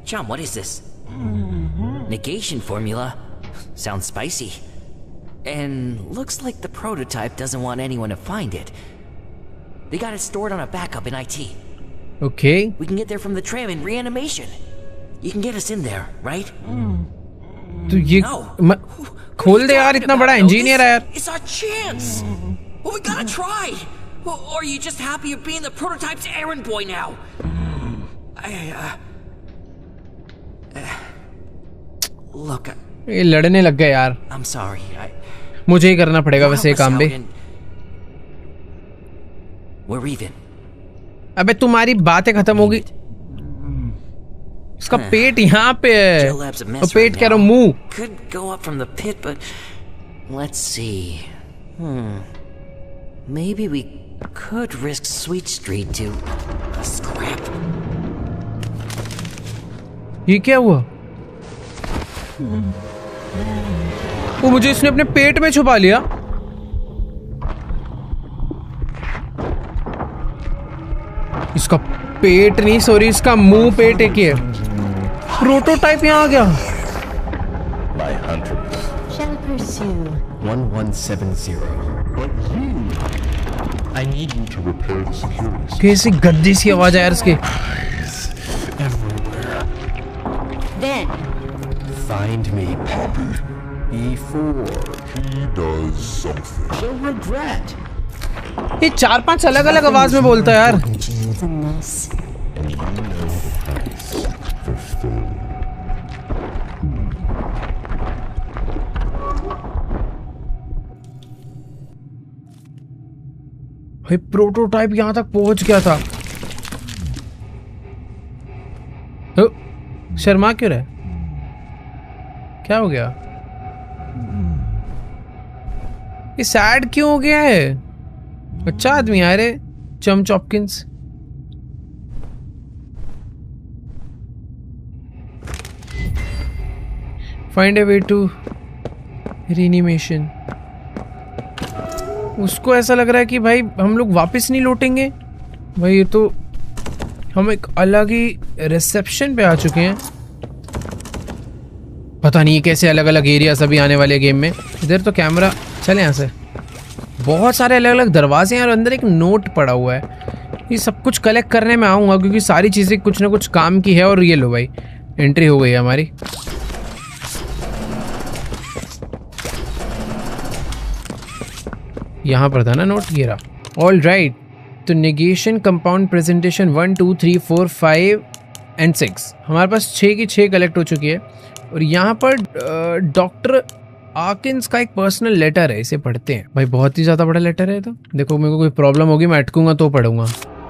Chum, what is this? Negation formula. Sounds spicy. And looks like the prototype doesn't want anyone to find it. They got it stored on a backup in IT. Okay. We can get there from the tram in reanimation. You can get us in there, right? तो ये खोल दे यार, इतना बड़ा engineer है यार। It's our chance. Well, we gotta try. Or are you just happy of being the prototype's errand boy now? Look, ये लड़ने लग गए यार। I'm sorry. मुझे ही करना पड़ेगा वैसे ये काम भी। We're even. अबे तुम्हारी बातें खत्म होगी। इसका पेट यहाँ पे है। और पेट कह रहा हूँ, मुंह। Could go up from the pit, but let's see. Maybe we could risk Sweet Street to scrap. ये क्या हुआ? वो मुझे इसने अपने पेट में छुपा लिया। इसका पेट नहीं, सॉरी, इसका मुंह पेट एक ही है। प्रोटोटाइप यहाँ आ गया। My hunters shall pursue 1170. But you, I need you to repair the security. कैसी गद्दी सी आवाज है यार इसकी। Everywhere. Then Find me, Poppy, before he does something. She'll regret. ये 4-5 अलग अलग आवाज में बोलता है यार। And you know the price for failure. भाई प्रोटोटाइप यहाँ तक पहुंच गया था। शर्मा क्यों रहा? क्या हो गया? ये सैड क्यों हो गया है? अच्छा आदमी है रे चम चॉपकिंस। Find a way to रीनिमेशन। उसको ऐसा लग रहा है कि भाई हम लोग वापस नहीं लौटेंगे। भाई ये तो हम एक अलग ही रिसेप्शन पे आ चुके हैं। पता नहीं कैसे अलग अलग एरिया सभी आने वाले गेम में। इधर तो कैमरा, चले यहाँ से। बहुत सारे अलग अलग दरवाजे हैं और अंदर एक नोट पड़ा हुआ है। ये सब कुछ कलेक्ट करने में आऊँगा क्योंकि सारी चीज़ें कुछ ना कुछ काम की है। और ये लो भाई एंट्री हो गई है हमारी। यहाँ पर था ना नोट, ये रहा। ऑल राइट, तो नेगेशन कंपाउंड प्रेजेंटेशन 1 2 3 4 5 एंड 6 हमारे पास 6 की 6 कलेक्ट हो चुकी है। और यहाँ पर डॉक्टर आकिंस का एक पर्सनल लेटर है, इसे पढ़ते हैं। भाई बहुत ही ज़्यादा बड़ा लेटर है। तो देखो मेरे को कोई प्रॉब्लम होगी मैं अटकूंगा तो पढ़ूंगा।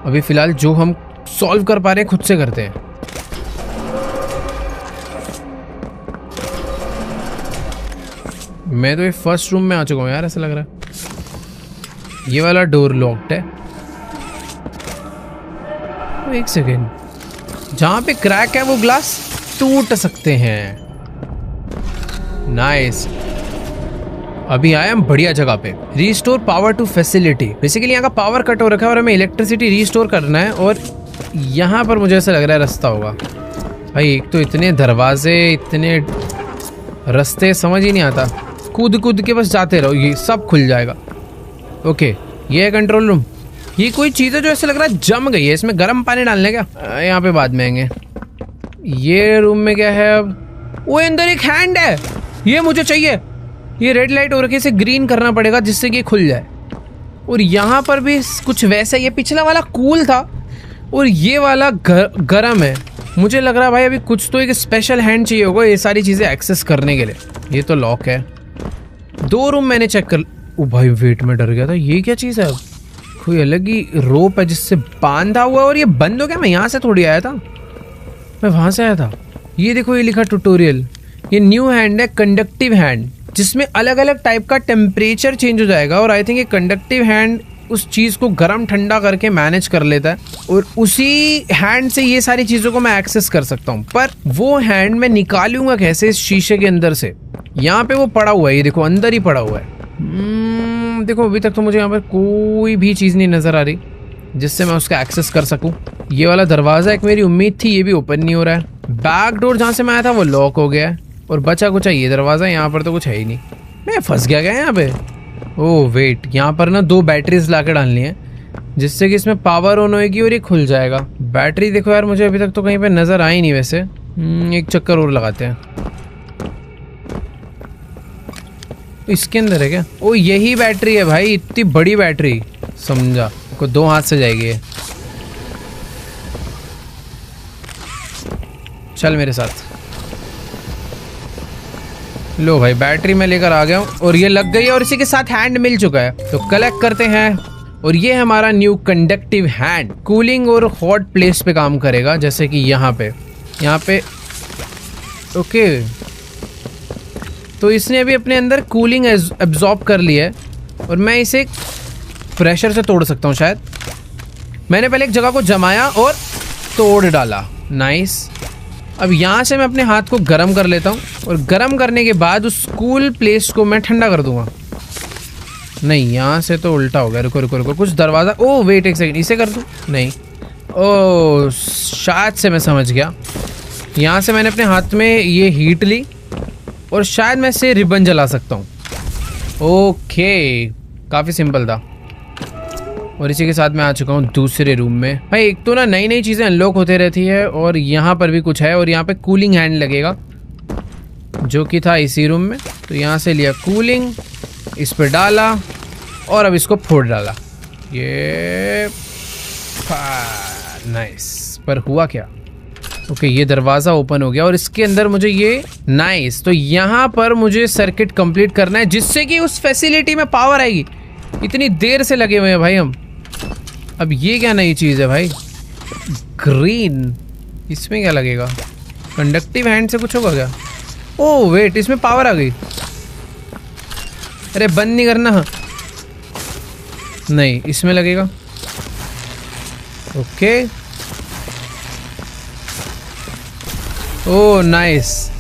अभी फ़िलहाल जो हम सॉल्व कर पा रहे हैं खुद से करते हैं। मैं तो ये फर्स्ट रूम में आ चुका हूँ यार, ऐसा लग रहा है। ये वाला डोर लॉक्ड है। एक सेकेंड, जहाँ पे क्रैक है वो ग्लास टूट सकते हैं। नाइस, अभी आए हम बढ़िया जगह पे। Restore power to facility. Basically यहाँ का पावर कट हो रखा है और हमें इलेक्ट्रिसिटी रीस्टोर करना है। और यहाँ पर मुझे ऐसा लग रहा है रास्ता होगा। भाई एक तो इतने दरवाजे, इतने रास्ते, समझ ही नहीं आता। कूद कूद के बस जाते रहो, ये सब खुल जाएगा। ओके, ये है कंट्रोल रूम। ये कोई चीज़ है जो ऐसे लग रहा है जम गई है। इसमें गर्म पानी डालने क्या? यहाँ पे बाद में आएंगे। ये रूम में क्या है अब? वो अंदर एक हैंड है, ये मुझे चाहिए। ये रेड लाइट हो रखी है, इसे ग्रीन करना पड़ेगा जिससे कि खुल जाए। और यहाँ पर भी कुछ वैसा, ये पिछला वाला कूल था और ये वाला गरम है। मुझे लग रहा है भाई अभी कुछ तो एक स्पेशल हैंड चाहिए होगा ये सारी चीज़ें एक्सेस करने के लिए। ये तो लॉक है। 2 रूम मैंने चेक कर। ओ भाई वेट, में डर गया था। ये क्या चीज़ है? कोई अलग ही रोप है जिससे बांधा हुआ है। और ये बंद हो गया। मैं यहाँ से थोड़ी आया था, मैं वहाँ से आया था। ये देखो, ये लिखा ट्यूटोरियल। ये न्यू हैंड है, कंडक्टिव हैंड, जिसमें अलग अलग टाइप का टेम्परेचर चेंज हो जाएगा। और आई थिंक ये कंडक्टिव हैंड उस चीज़ को गर्म ठंडा करके मैनेज कर लेता है। और उसी हैंड से ये सारी चीज़ों को मैं एक्सेस कर सकता हूँ। पर वो हैंड मैं निकालूंगा कैसे इस शीशे के अंदर से? यहाँ पे वो पड़ा हुआ है, ये देखो अंदर ही पड़ा हुआ है। देखो अभी तक तो मुझे यहाँ पर कोई भी चीज़ नहीं नज़र आ रही जिससे मैं उसका एक्सेस कर सकूँ। ये वाला दरवाज़ा एक मेरी उम्मीद थी, ये भी ओपन नहीं हो रहा है। बैक डोर जहाँ से मैं आया था वो लॉक हो गया है। और बचा कुछ है ये दरवाज़ा, यहाँ पर तो कुछ है ही नहीं। मैं फंस गया क्या यहाँ पे? ओह वेट, यहाँ पर ना 2 बैटरीज ला के डालनी है जिससे कि इसमें पावर ऑन होएगी और ये खुल जाएगा। बैटरी देखो यार, मुझे अभी तक तो कहीं पे नज़र आई नहीं। वैसे एक चक्कर और लगाते हैं। इसके अंदर है क्या? ओ यही बैटरी है भाई, इतनी बड़ी बैटरी, समझा को 2 हाथ से जाएगी ये। चल मेरे साथ। लो भाई बैटरी मैं लेकर आ गया हूँ और ये लग गई है और इसी के साथ हैंड मिल चुका है। तो कलेक्ट करते हैं। और ये हमारा न्यू कंडक्टिव हैंड कूलिंग और हॉट प्लेस पे काम करेगा। जैसे कि यहाँ पे ओके, तो इसने अभी अपने अंदर कूलिंग एब्जॉर्ब कर लिया है और मैं इसे प्रेशर से तोड़ सकता हूँ शायद। मैंने पहले एक जगह को जमाया और तोड़ डाला। नाइस। अब यहाँ से मैं अपने हाथ को गर्म कर लेता हूँ और गर्म करने के बाद उस कूल प्लेस को मैं ठंडा कर दूंगा। नहीं, यहाँ से तो उल्टा हो गया। रुको रुको रुको, कुछ दरवाज़ा। ओह वेट एक सेकंड, इसे कर दूँ? नहीं, ओह शायद से मैं समझ गया। यहाँ से मैंने अपने हाथ में ये हीट ली और शायद मैं इसे रिबन जला सकता हूँ। ओके, काफ़ी सिंपल था। और इसी के साथ मैं आ चुका हूँ दूसरे रूम में। भाई एक तो ना नई नई चीज़ें अनलॉक होते रहती है और यहाँ पर भी कुछ है। और यहाँ पे कूलिंग हैंड लगेगा जो कि था इसी रूम में। तो यहाँ से लिया कूलिंग, इस पर डाला और अब इसको फोड़ डाला। ये नाइस। पर हुआ क्या? ओके, ये दरवाज़ा ओपन हो गया और इसके अंदर मुझे ये नाइस। तो यहाँ पर मुझे सर्किट कंप्लीट करना है जिससे कि उस फैसिलिटी में पावर आएगी। इतनी देर से लगे हुए हैं भाई हम। अब ये क्या नई चीज है भाई? ग्रीन, इसमें क्या लगेगा? कंडक्टिव हैंड से कुछ होगा क्या? ओह वेट, इसमें पावर आ गई। अरे बंद नहीं करना। नहीं, इसमें लगेगा। Okay, oh nice.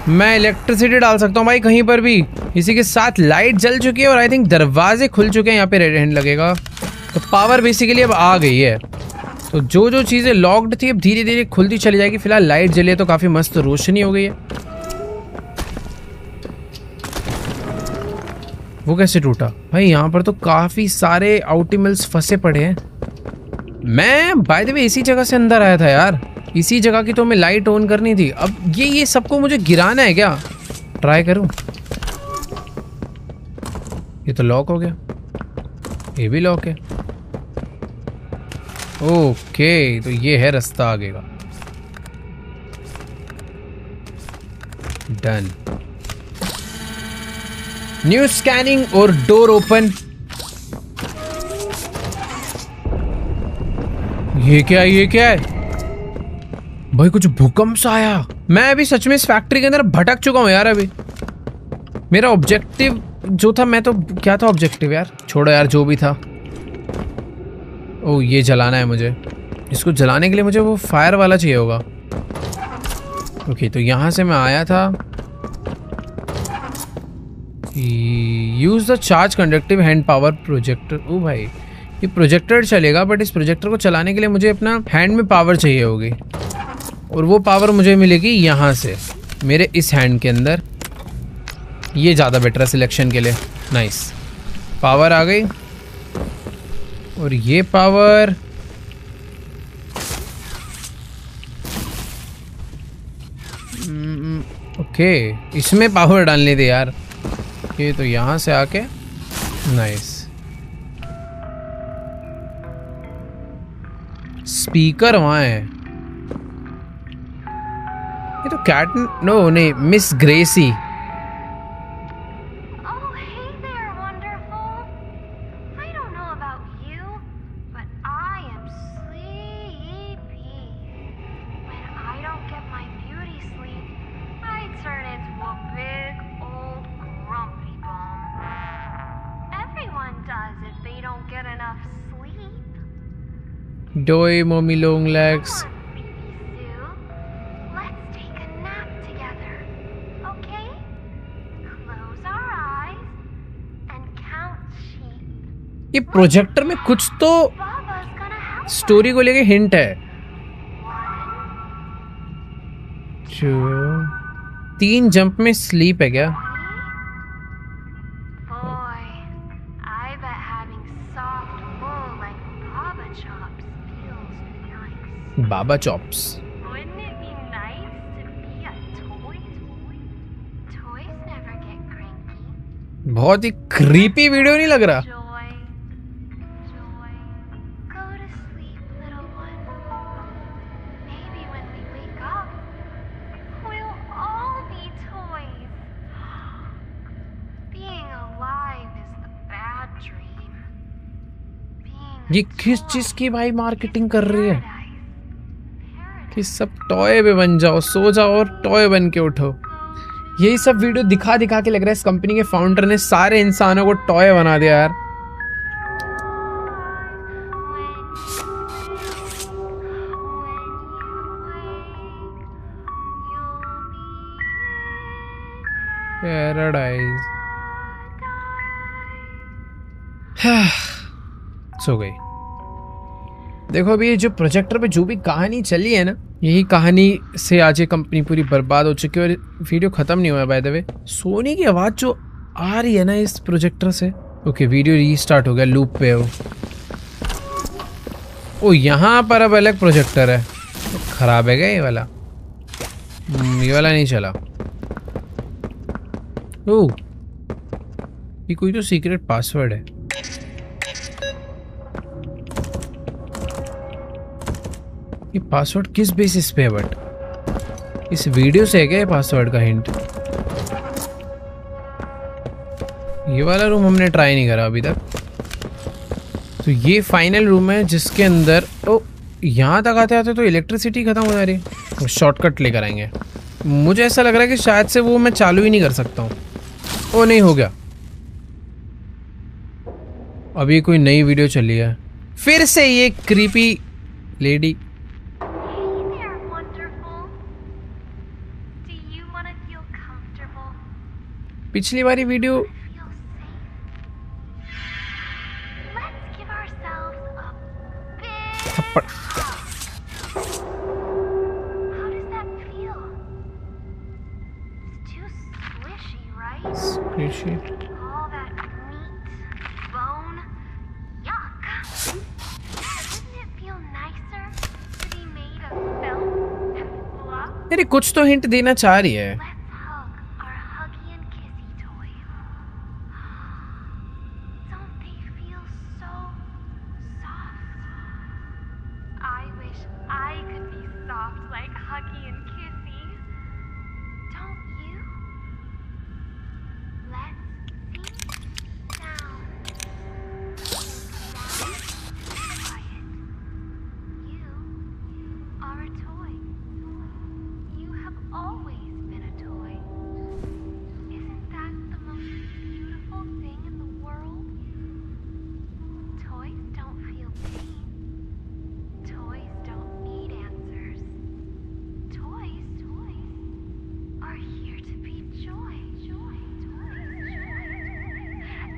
मैं इलेक्ट्रिसिटी डाल सकता हूँ भाई कहीं पर भी। इसी के साथ लाइट जल चुकी है और आई थिंक दरवाजे खुल चुके हैं। यहाँ पे रेड हैंड लगेगा, तो पावर बेसिकली अब आ गई है। तो जो जो चीज़ें लॉक्ड थी अब धीरे धीरे खुलती चली जाएगी। फिलहाल लाइट जली है तो काफ़ी मस्त रोशनी हो गई है। वो कैसे टूटा भाई? यहाँ पर तो काफ़ी सारे आउटिमल्स फंसे पड़े हैं। मैं बाय द वे इसी जगह से अंदर आया था यार। इसी जगह की तो मैं लाइट ऑन करनी थी। अब ये सबको मुझे गिराना है क्या? ट्राई करूं। ये तो लॉक हो गया, ये भी लॉक है। ओके, तो ये है रास्ता आगे का। डन। न्यू स्कैनिंग और डोर ओपन। ये क्या है भाई? कुछ भूकंप सा आया। मैं अभी सच में इस फैक्ट्री के अंदर भटक चुका हूं यार। अभी मेरा ऑब्जेक्टिव जो था, मैं तो क्या था ऑब्जेक्टिव यार? छोड़ो यार, जो भी था। ओह, ये जलाना है मुझे। इसको जलाने के लिए मुझे वो फायर वाला चाहिए होगा। ओके, तो यहां से मैं आया था। Use the charge conductive hand power projector. ओ भाई, ये प्रोजेक्टर चलेगा, बट इस प्रोजेक्टर को चलाने के लिए मुझे अपना हैंड में पावर चाहिए होगी, और वो पावर मुझे मिलेगी यहाँ से, मेरे इस हैंड के अंदर। ये ज़्यादा बेटर है सिलेक्शन के लिए। नाइस, पावर आ गई। और ये पावर ओके, इसमें पावर डालनी थी यार। ये तो यहाँ से आके नाइस। स्पीकर वहाँ है। ये तो कैट, नो नहीं, Miss Gracie. Doi, mommy long legs. Let's take a nap together, okay? Close our eyes and count sheep. ये प्रोजेक्टर में कुछ तो Baba's gonna help us. Story को लेके हिंट है। 2 3 जंप में स्लीप है क्या? Boy, I bet having soft wool like Baba chops feels nice. Baba chops. Wouldn't it be nice to be a toy? Toys never get cranky. बहुत ही creepy video नहीं लग रहा? Joy, joy, go to sleep, little one. Maybe when we wake up, we'll all be toys. Being alive is the bad dream. Being ये किस चीज की भाई marketing कर रही है paradise. कि सब टॉय पे बन जाओ, सो जाओ और टॉय बन के उठो। यही सब वीडियो दिखा दिखा के लग रहा है इस कंपनी के फाउंडर ने सारे इंसानों को टॉय बना दिया यार। पैराडाइज। सो गई। देखो अभी ये जो प्रोजेक्टर पे जो भी कहानी चली है ना, यही कहानी से आज ये कंपनी पूरी बर्बाद हो चुकी है। और वीडियो खत्म नहीं हुआ है बाय द वे। सोने की आवाज़ जो आ रही है ना इस प्रोजेक्टर से। ओके, वीडियो रीस्टार्ट हो गया, लूप पे हो। ओ, यहाँ पर अब अलग प्रोजेक्टर है। खराब है क्या ये वाला? ये वाला नहीं चला। ओह, ये कोई तो सीक्रेट पासवर्ड है। ये पासवर्ड किस बेसिस पे है? बट इस वीडियो से है क्या ये पासवर्ड का हिंट? ये वाला रूम हमने ट्राई नहीं करा अभी तक। तो ये फाइनल रूम है जिसके अंदर ओ यहाँ तक आते आते तो इलेक्ट्रिसिटी खत्म हो जा रही है। शॉर्टकट लेकर आएंगे। मुझे ऐसा लग रहा है कि शायद से वो मैं चालू ही नहीं कर सकता हूँ। ओ नहीं, हो गया। अभी कोई नई वीडियो चली है, फिर से ये क्रीपी लेडी। पिछली वाली वीडियो थप्पड़। Squishy. All that meat, bone, yuck. Wouldn't it feel nicer to be made of felt and fluff? अरे कुछ तो हिंट देना चाह रही है। Let's hug our huggy and kissy toys. Don't they feel so soft? I wish I could be soft like huggy and kissy. Don't you? Let's see down. Quiet. You are a toy. You have always been a toy. Isn't that the most beautiful thing in the world? Toys don't feel pain. Toys don't need answers. Toys are here to be joy.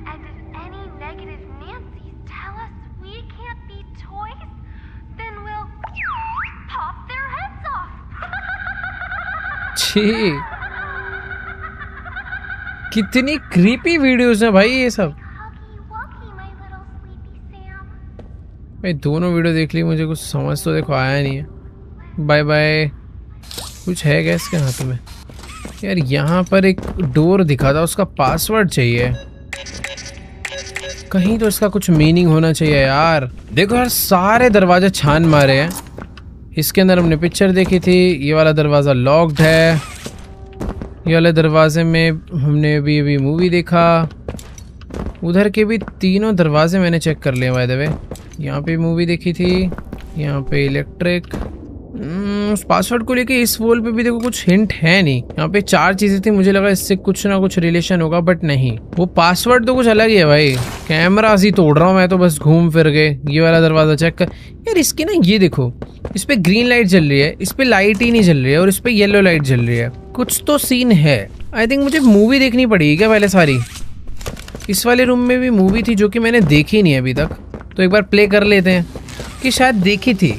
And if any negative Nancys tell us we can't be toys, then we'll pop their heads off. छी, कितनी creepy videos हैं भाई ये सब। Huggy wuggy, my little sleepy Sam. भाई दोनों video देख ली, मुझे कुछ समझ तो देखो आया नहीं है। Bye bye. कुछ है क्या इसके हाथ में? यार यहाँ पर एक डोर दिखा था, उसका पासवर्ड चाहिए। कहीं तो इसका कुछ मीनिंग होना चाहिए यार। देखो यार, सारे दरवाजे छान मारे हैं। इसके अंदर हमने पिक्चर देखी थी। ये वाला दरवाज़ा लॉक्ड है। ये वाले दरवाजे में हमने अभी मूवी देखा। उधर के भी तीनों दरवाजे मैंने चेक कर लिए बाय द वे। यहाँ पे मूवी देखी थी, यहाँ पे इलेक्ट्रिक। उस पासवर्ड को लेके इस वॉल पे भी देखो कुछ हिंट है नहीं। यहाँ पे 4 चीजें थी, मुझे लगा इससे कुछ ना कुछ रिलेशन होगा, बट नहीं। वो पासवर्ड तो कुछ अलग ही है भाई। कैमरा ही तोड़ रहा हूँ मैं तो बस घूम फिर के। ये वाला दरवाजा चेक कर यार। इसकी ना ये देखो, इस पे ग्रीन लाइट जल रही है, इस पे लाइट ही नहीं जल रही है, और इस पे येलो लाइट जल रही है। कुछ तो सीन है। आई थिंक मुझे मूवी देखनी पड़ेगी क्या पहले सारी। इस वाले रूम में भी मूवी थी जो कि मैंने देखी नहीं अभी तक, तो एक बार प्ले कर लेते हैं कि शायद देखी थी।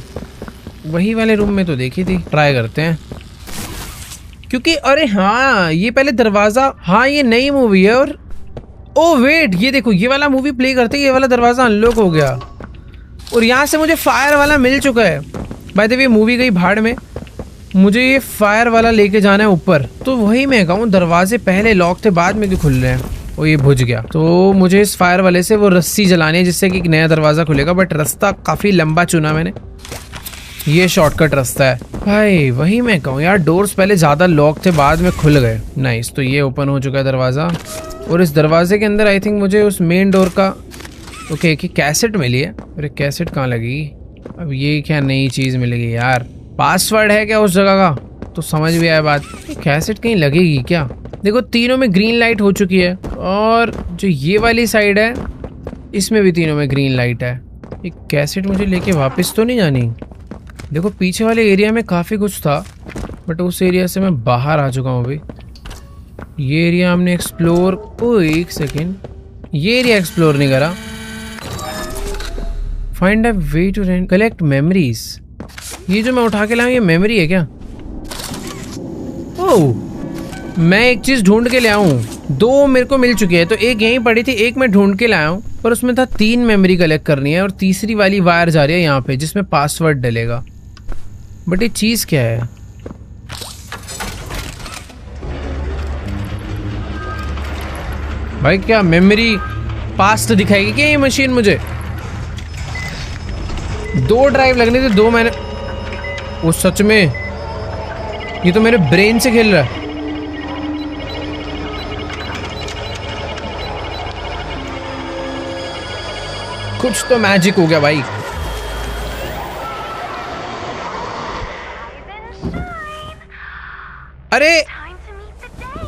वही वाले रूम में तो देखी थी, ट्राई करते हैं। क्योंकि अरे हाँ, ये पहले दरवाजा, हाँ ये नई मूवी है। और ओ वेट, ये देखो, ये वाला मूवी प्ले करते ये वाला दरवाजा अनलॉक हो गया, और यहाँ से मुझे फायर वाला मिल चुका है। बाय द वे मूवी गई भाड़ में, मुझे ये फायर वाला लेके जाना है ऊपर। तो वही मैं कहूँ, दरवाजे पहले लॉक थे, बाद में क्यों खुल रहे हैं। और ये बुझ गया, तो मुझे इस फायर वाले से वो रस्सी जलानी है जिससे कि एक नया दरवाजा खुलेगा। बट रास्ता काफी लंबा चुना मैंने, ये शॉर्टकट रास्ता है भाई। वही मैं कहूँ यार, डोर्स पहले ज्यादा लॉक थे, बाद में खुल गए। नाइस, तो ये ओपन हो चुका है दरवाजा। और इस दरवाजे के अंदर आई थिंक मुझे उस मेन डोर का ओके की कैसेट मिली है। अरे कैसेट कहाँ लगेगी अब? ये क्या नई चीज मिलेगी यार? पासवर्ड है क्या उस जगह का? तो समझ भी आया बात। कैसेट कहीं लगेगी क्या? देखो तीनों में ग्रीन लाइट हो चुकी है, और जो ये वाली साइड है इसमें भी तीनों में ग्रीन लाइट है। ये कैसेट मुझे लेके वापस तो नहीं जानी। देखो पीछे वाले एरिया में काफ़ी कुछ था, बट उस एरिया से मैं बाहर आ चुका हूँ अभी। ये एरिया हमने एक्सप्लोर, ओ एक सेकेंड, ये एरिया एक्सप्लोर नहीं करा। Find a way to collect memories. ये जो मैं उठा के लाऊं ये मेमोरी है क्या? ओह, मैं एक चीज ढूंढ के ले आऊं। 2 मेरे को मिल चुकी है, तो एक यहीं पड़ी थी, एक मैं ढूंढ के लाया हूं। पर उसमें था 3 मेमोरी कलेक्ट करनी है, और तीसरी वाली वायर जा रही है यहाँ पे जिसमें पासवर्ड डलेगा। बट ये चीज क्या है? भाई क्या मेमोरी पास्ट दिखाएगी क्या ये मशीन मुझे? 2 ड्राइव लगने थे, 2 मैंने, वो सच में ये तो मेरे ब्रेन से खेल रहा है। कुछ तो मैजिक हो गया भाई। अरे Time to meet the day.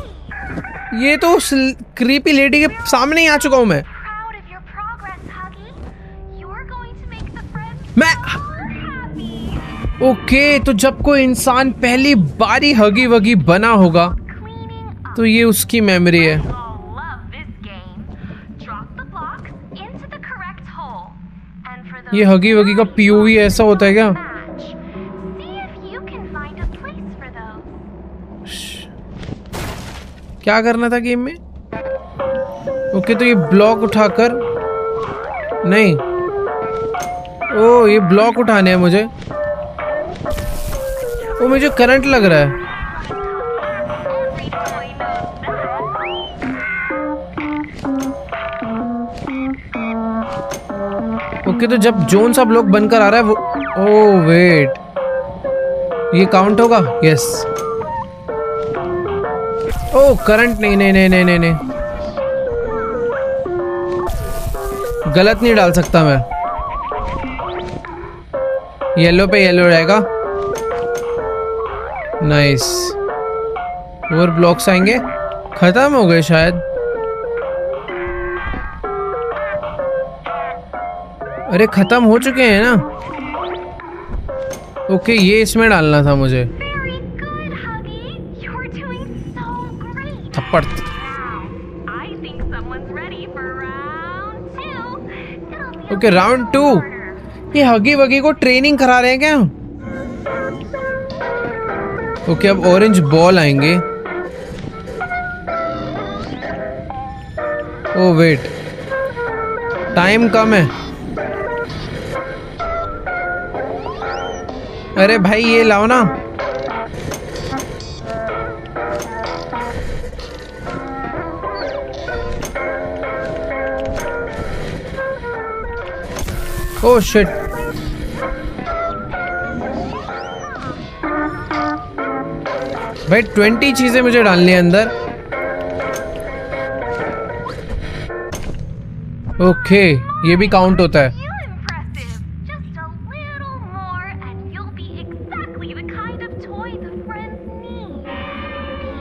ये तो उस क्रीपी लेडी के सामने ही आ चुका हूं मैं। Proud of your progress, Huggy. You're going to make the friends मैं so happy. ओके, तो जब कोई इंसान पहली बारी हगी वगी बना होगा Cleaning up. तो ये उसकी मेमोरी है। All love this game. Drop the blocks into the correct hole. And for those ये हगी वगी का POV ऐसा होता है क्या? match, see if you can find a place for those. क्या करना था गेम में? ओके, तो ये ब्लॉक उठाकर नहीं, ओ ये ब्लॉक उठाने हैं मुझे। ओ मुझे करंट लग रहा है। Every toy knows that. Okay, तो जब जोन सा ब्लॉक बनकर आ रहा है वो, ओ वेट, ये काउंट होगा? यस। ओ करंट नहीं नहीं नहीं नहीं नहीं नहीं, गलत नहीं डाल सकता मैं। येलो पे येलो रहेगा। नाइस। और ब्लॉक्स आएंगे। खत्म हो गए शायद। अरे खत्म हो चुके हैं ना। ओके, ये इसमें डालना था मुझे। Very good, Huggy. You're doing so great. थप्पड़। Now, I think someone's ready for round 2. It'll be okay, round 2। ये हगी वगी को ट्रेनिंग करा रहे हैं क्या? ओके, अब ऑरेंज बॉल आएंगे। ओ वेट, टाइम कम है। अरे भाई ये लाओ ना। Oh shit. भाई 20 चीजें मुझे डालनी है अंदर। ओके, ये भी काउंट होता है। you impressive. Just a little more and you'll be exactly the kind of toy the friends need. Be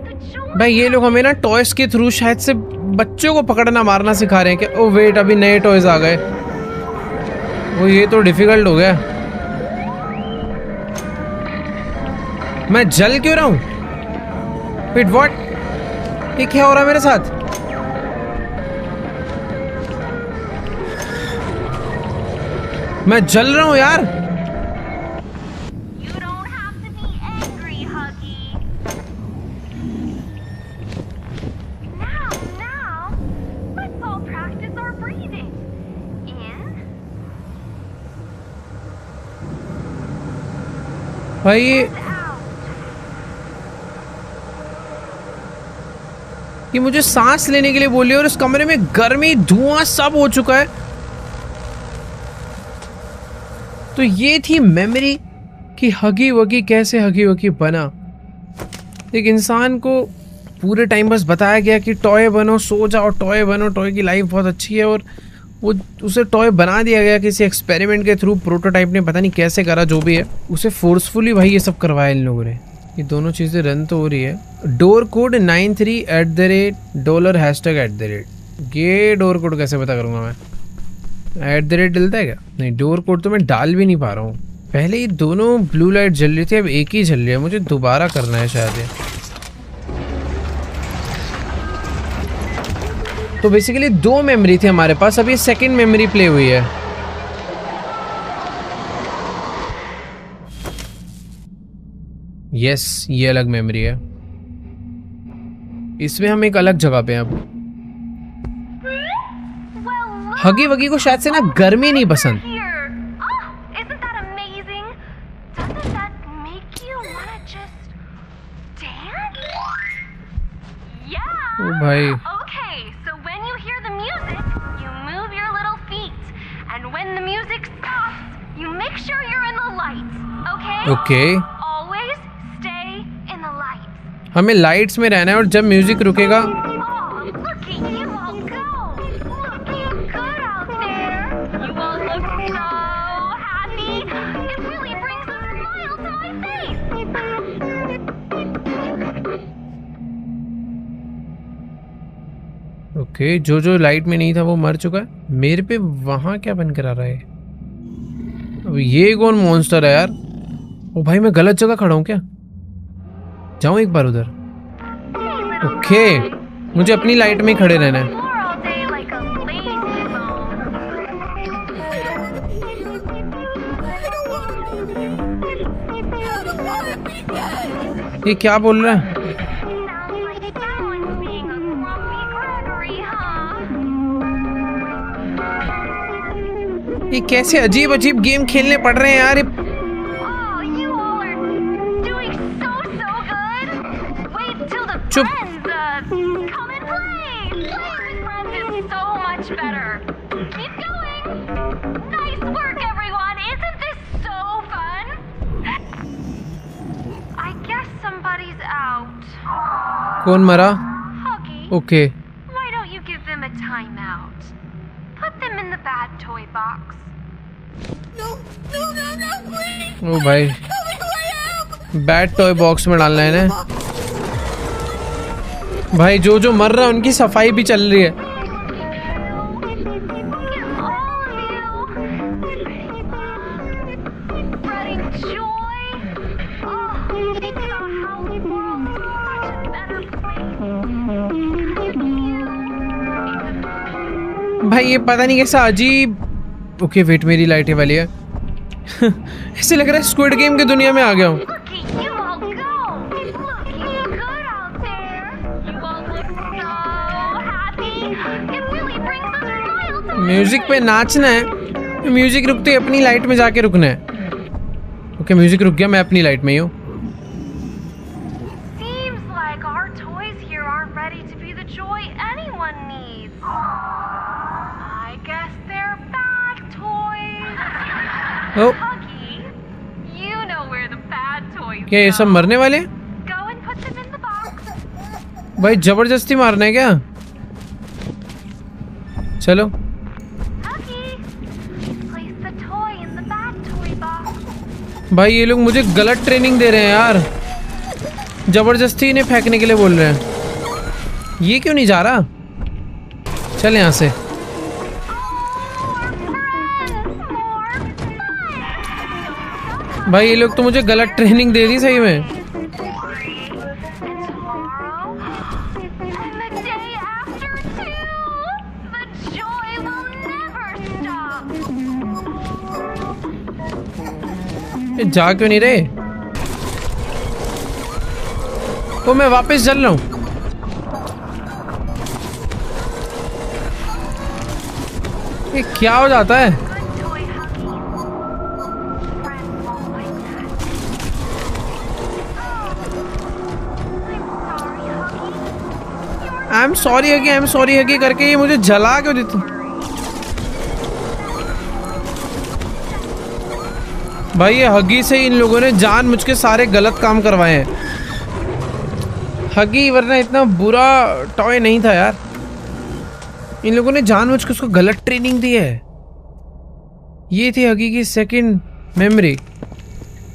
the joy. भाई ये लोग हमें ना टॉयज के थ्रू शायद से बच्चों को पकड़ना मारना सिखा रहे हैं क्या? ओ वेट, अभी नए टॉयज आ गए। वो ये तो डिफिकल्ट हो गया। मैं जल क्यों रहा हूं? Wait what? ये क्या हो रहा है मेरे साथ? मैं जल रहा हूं यार। You don't have to be angry, Huggy. Now, let's all practice our breathing. In, भाई out. ये मुझे सांस लेने के लिए बोली और इस कमरे में गर्मी, धुआं सब हो चुका है। तो ये थी मेमोरी कि हगी वगी कैसे हगी वगी बना। एक इंसान को पूरे टाइम बस बताया गया कि टॉय बनो, सो जाओ, टॉय बनो, टॉय की लाइफ बहुत अच्छी है, और वो उसे टॉय बना दिया गया किसी एक्सपेरिमेंट के थ्रू। प्रोटोटाइप ने पता नहीं कैसे करा, जो भी है उसे फोर्सफुली भाई ये सब करवाया इन लोगों ने। ये दोनों चीज़ें रन तो हो रही है। Door code 93@$##। ये डोर कोड कैसे पता करूँगा मैं? @ डलता है क्या? नहीं, डोर कोड तो मैं डाल भी नहीं पा रहा हूँ। पहले ये दोनों ब्लू लाइट जल रही थी, अब एक ही जल रही है। मुझे दोबारा करना है शायद ये। तो बेसिकली 2 मेमोरी थी हमारे पास, अब ये सेकंड मेमोरी प्ले हुई है। यस, ये अलग मेमोरी है। इसमें हम एक अलग जगह पे हैं अब। Well, look हगी वगी को शायद से ना गर्मी नहीं पसंद। here. Oh, isn't that amazing? Doesn't that make you wanna just dance? Yeah. ओ भाई, Okay, so when you hear the music, you move your little feet. And when the music stops, you make sure you're in the lights. Okay? Okay, Always stay in the lights. हमें lights में रहना है और जब music रुकेगा। Oh, look at you all go. Looking good out there. look so happy. It really brings a smile to my face. Okay, जो light में नहीं था वो मर चुका है। मेरे पे वहां क्या बन कर आ रहा है? अब ये कौन मॉन्स्टर है यार? ओ भाई, मैं गलत जगह खड़ा हूँ क्या? जाऊं एक बार उधर? ओके, मुझे अपनी लाइट में ही खड़े रहना है। ये क्या बोल रहा है? ये कैसे अजीब अजीब गेम खेलने पड़ रहे हैं यार। चुप। कौन मरा? ओके। ओ भाई, बैड टॉय बॉक्स में डालना है ना भाई। जो मर रहा है उनकी सफाई भी चल रही है। भाई ये पता नहीं कैसा अजीब। ओके वेट, मेरी लाइटें वाली है। ऐसे लग रहा है स्क्विड गेम की दुनिया में आ गया हूँ। म्यूजिक पे नाचना है, म्यूजिक रुकते अपनी लाइट में जाके रुकना है। ओके म्यूजिक रुक गया, मैं अपनी लाइट में ही हूँ। क्या ये सब मरने वाले? भाई जबरदस्ती मारना है क्या? चलो। भाई ये लोग मुझे गलत ट्रेनिंग दे रहे हैं यार। जबरदस्ती इन्हें फेंकने के लिए बोल रहे हैं। ये क्यों नहीं जा रहा? चल यहाँ से। भाई ये लोग तो मुझे गलत ट्रेनिंग दे दी सही में। जा क्यों नहीं रहे? तो मैं वापस चल रहा हूँ। ये क्या हो जाता है? आई एम सॉरी हगी करके ये मुझे जला क्यों देती? भाई ये हगी से इन लोगों ने जान मुझके सारे गलत काम करवाए हैं। हगी वरना इतना बुरा टॉय नहीं था यार। इन लोगों ने जान मुझको उसको गलत ट्रेनिंग दी है। ये थी हगी की सेकंड मेमोरी,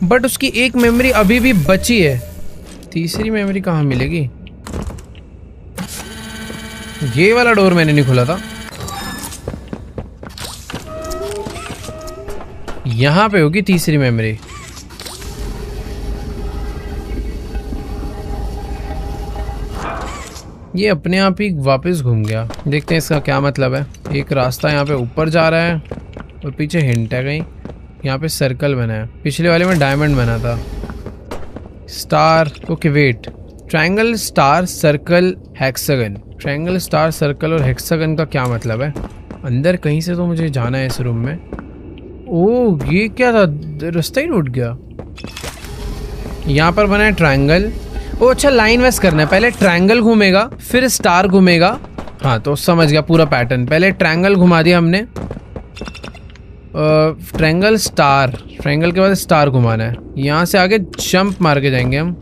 बट उसकी एक मेमोरी अभी भी बची है। तीसरी मेमोरी कहाँ मिलेगी? ये वाला डोर मैंने नहीं खोला था। यहां पे होगी तीसरी मेमोरी। ये अपने आप ही वापस घूम गया। देखते हैं इसका क्या मतलब है। एक रास्ता यहाँ पे ऊपर जा रहा है और पीछे हिंट है कहीं। यहाँ पे सर्कल बना है, पिछले वाले में डायमंड बना था। Star, okay wait, triangle star circle hexagon. Triangle star circle और हेक्सागन का क्या मतलब है? अंदर कहीं से तो मुझे जाना है इस रूम में। ओह ये क्या था? रास्ता ही टूट गया। यहाँ पर बना है ट्रायंगल। ओ अच्छा, लाइन वाइज करना है। पहले ट्रायंगल घूमेगा फिर स्टार घूमेगा। हाँ तो समझ गया पूरा पैटर्न। पहले ट्रायंगल घुमा दिया हमने, ट्रायंगल स्टार, ट्रायंगल के बाद स्टार घुमाना है। यहाँ से आगे जंप मार के जाएंगे हम।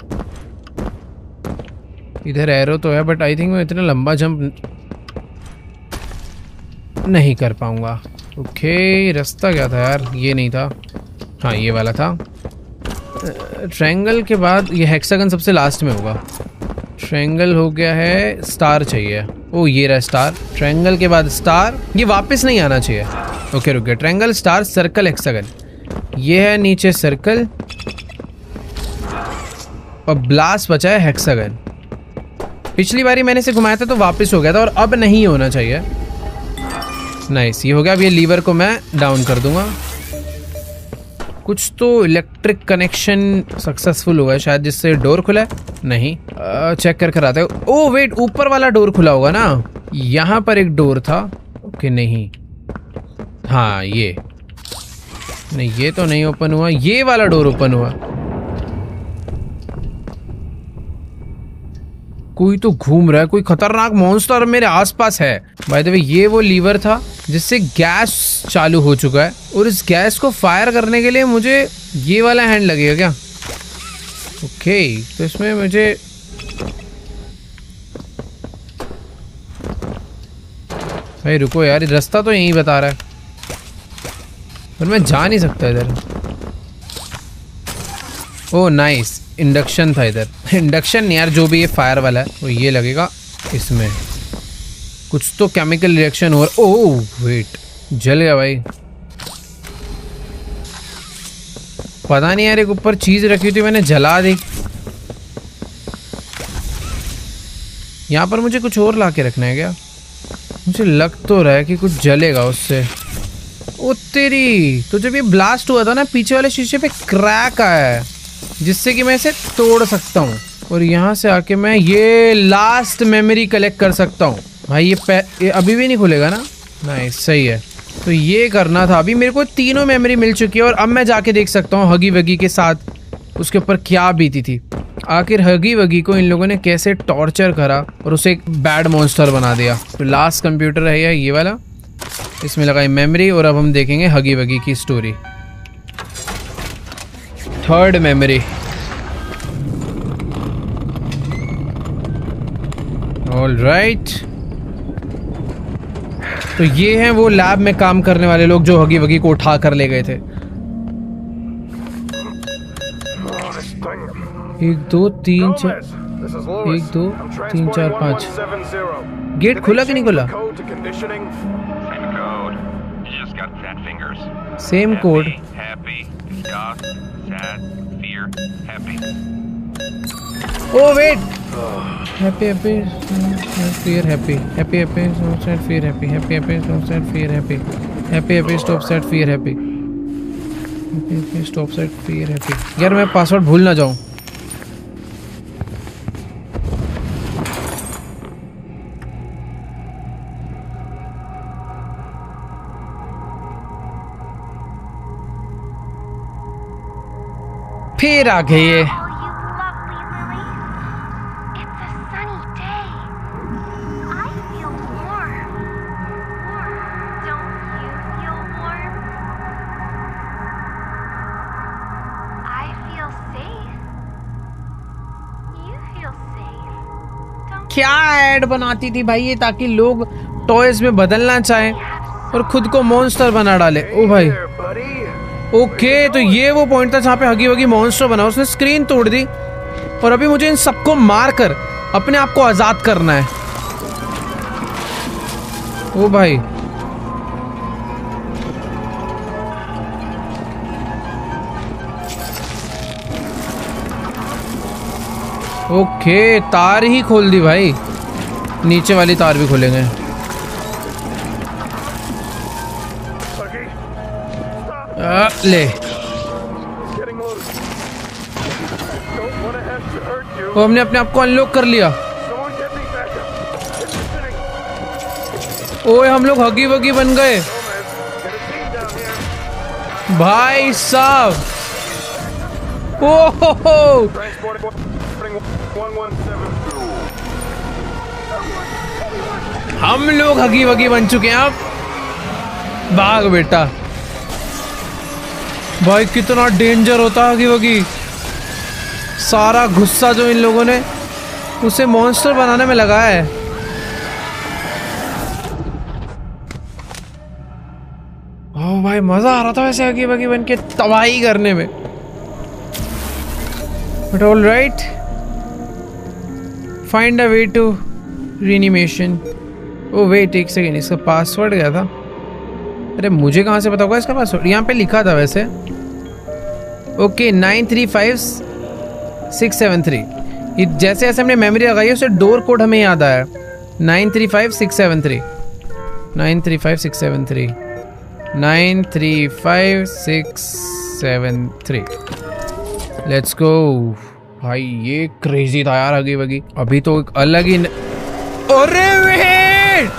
इधर एरो तो है बट आई थिंक मैं इतना लंबा जंप नहीं कर पाऊंगा। ओके, रास्ता क्या था यार? ये नहीं था, हाँ ये वाला था। ट्रायंगल के बाद ये हेक्सागन सबसे लास्ट में होगा। ट्रायंगल हो गया है, स्टार चाहिए। ओ ये रहा स्टार। ट्रायंगल के बाद स्टार, ये वापस नहीं आना चाहिए। ओके रुक गया। Triangle, star, circle, hexagon. ये है नीचे सर्कल और ब्लास्ट बचा है हेक्सागन। पिछली बारी मैंने इसे घुमाया था तो वापस हो गया था और अब नहीं होना चाहिए। नाइस, ये हो गया। अब ये लीवर को मैं डाउन कर दूंगा। कुछ तो इलेक्ट्रिक कनेक्शन सक्सेसफुल हुआ है शायद, जिससे डोर खुला है। नहीं, चेक कर कर आते हो। ओ वेट, ऊपर वाला डोर खुला होगा ना। यहाँ पर एक डोर था। ओके नहीं, हाँ ये नहीं, ये तो नहीं ओपन हुआ। ये वाला डोर ओपन हुआ। कोई तो घूम रहा है, कोई खतरनाक मॉन्स्टर मेरे आसपास है। बाय द वे ये वो लीवर था जिससे गैस चालू हो चुका है और इस गैस को फायर करने के लिए मुझे ये वाला हैंड लगेगा क्या? ओके, तो इसमें मुझे भाई रुको यार, रास्ता तो यही बता रहा है पर मैं जा नहीं सकता इधर। ओ नाइस, इंडक्शन था इधर। इंडक्शन यार, जो भी ये फायर वाला है वो ये लगेगा इसमें। कुछ तो केमिकल रिएक्शन हो रहा। ओह वेट, जल गया भाई। पता नहीं यार, एक ऊपर चीज रखी थी मैंने जला दी। यहाँ पर मुझे कुछ और ला के रखना है क्या? मुझे लग तो रहा है कि कुछ जलेगा उससे। ओ तेरी, तो जब ये ब्लास्ट हुआ था ना, पीछे वाले शीशे पे क्रैक आया है जिससे कि मैं इसे तोड़ सकता हूँ और यहाँ से आके मैं ये लास्ट मेमोरी कलेक्ट कर सकता हूँ। भाई ये अभी भी नहीं खुलेगा ना? नाइस, सही है। तो ये करना था। अभी मेरे को तीनों मेमोरी मिल चुकी है और अब मैं जाके देख सकता हूँ हगी वगी के साथ उसके ऊपर क्या बीती थी। आखिर हगी वगी को इन लोगों ने कैसे टॉर्चर करा और उसे एक बैड मॉन्स्टर बना दिया। तो लास्ट कंप्यूटर है ये वाला, इसमें लगाई मेमोरी और अब हम देखेंगे हगी वगी की story. Third memory. All right, तो ये हैं वो लैब में काम करने वाले लोग जो हगी वगी को उठा कर ले गए थे। 1 2 3 4 1 2 3 4 5। गेट खुला कि नहीं खुला? Same code. Oh wait, happy happy fear happy, happy happy stop sad fear happy, happy happy stop sad fear happy, happy happy stop sad fear happy, happy happy stop sad fear happy। यार मैं password भूल ना जाऊं। फिर आ गए ये। क्या add बनाती थी भाई ये, ताकि लोग टॉयज में बदलना चाहें और खुद को मॉन्स्टर बना डाले। ओ भाई, ओके, तो ये वो पॉइंट था जहाँ पे हगी वगी मॉन्स्टर बना। उसने स्क्रीन तोड़ दी और अभी मुझे इन सबको मार कर अपने आप को आजाद करना है। ओ भाई, ओके, तार ही खोल दी भाई। नीचे वाली तार भी खोलेंगे। ले, वो हमने अपने आप को अनलॉक कर लिया। ओए, हम लोग हगी वगी बन गए भाई साहब। ओहो, हम लोग हगी वगी बन चुके हैं। अब भाग बेटा। भाई कितना डेंजर होता है हगी वगी। सारा गुस्सा जो इन लोगों ने उसे मॉन्स्टर बनाने में लगाया है। ओ भाई मजा आ रहा था वैसे हगी वगी बन के तबाही करने में। But all right, find a way to reanimation. Oh wait एक सेकेंड, इसका पासवर्ड क्या था? अरे मुझे कहाँ से पता होगा इसका पासवर्ड? यहाँ पे लिखा था वैसे। ओके 935673। ये जैसे जैसे हमने मेमोरी लगाई है उससे डोर कोड हमें याद आया। 935673 935673 935673। लेट्स गो भाई। ये क्रेजी था यार हगी वगी। अभी तो एक अलग ही अरे वेट,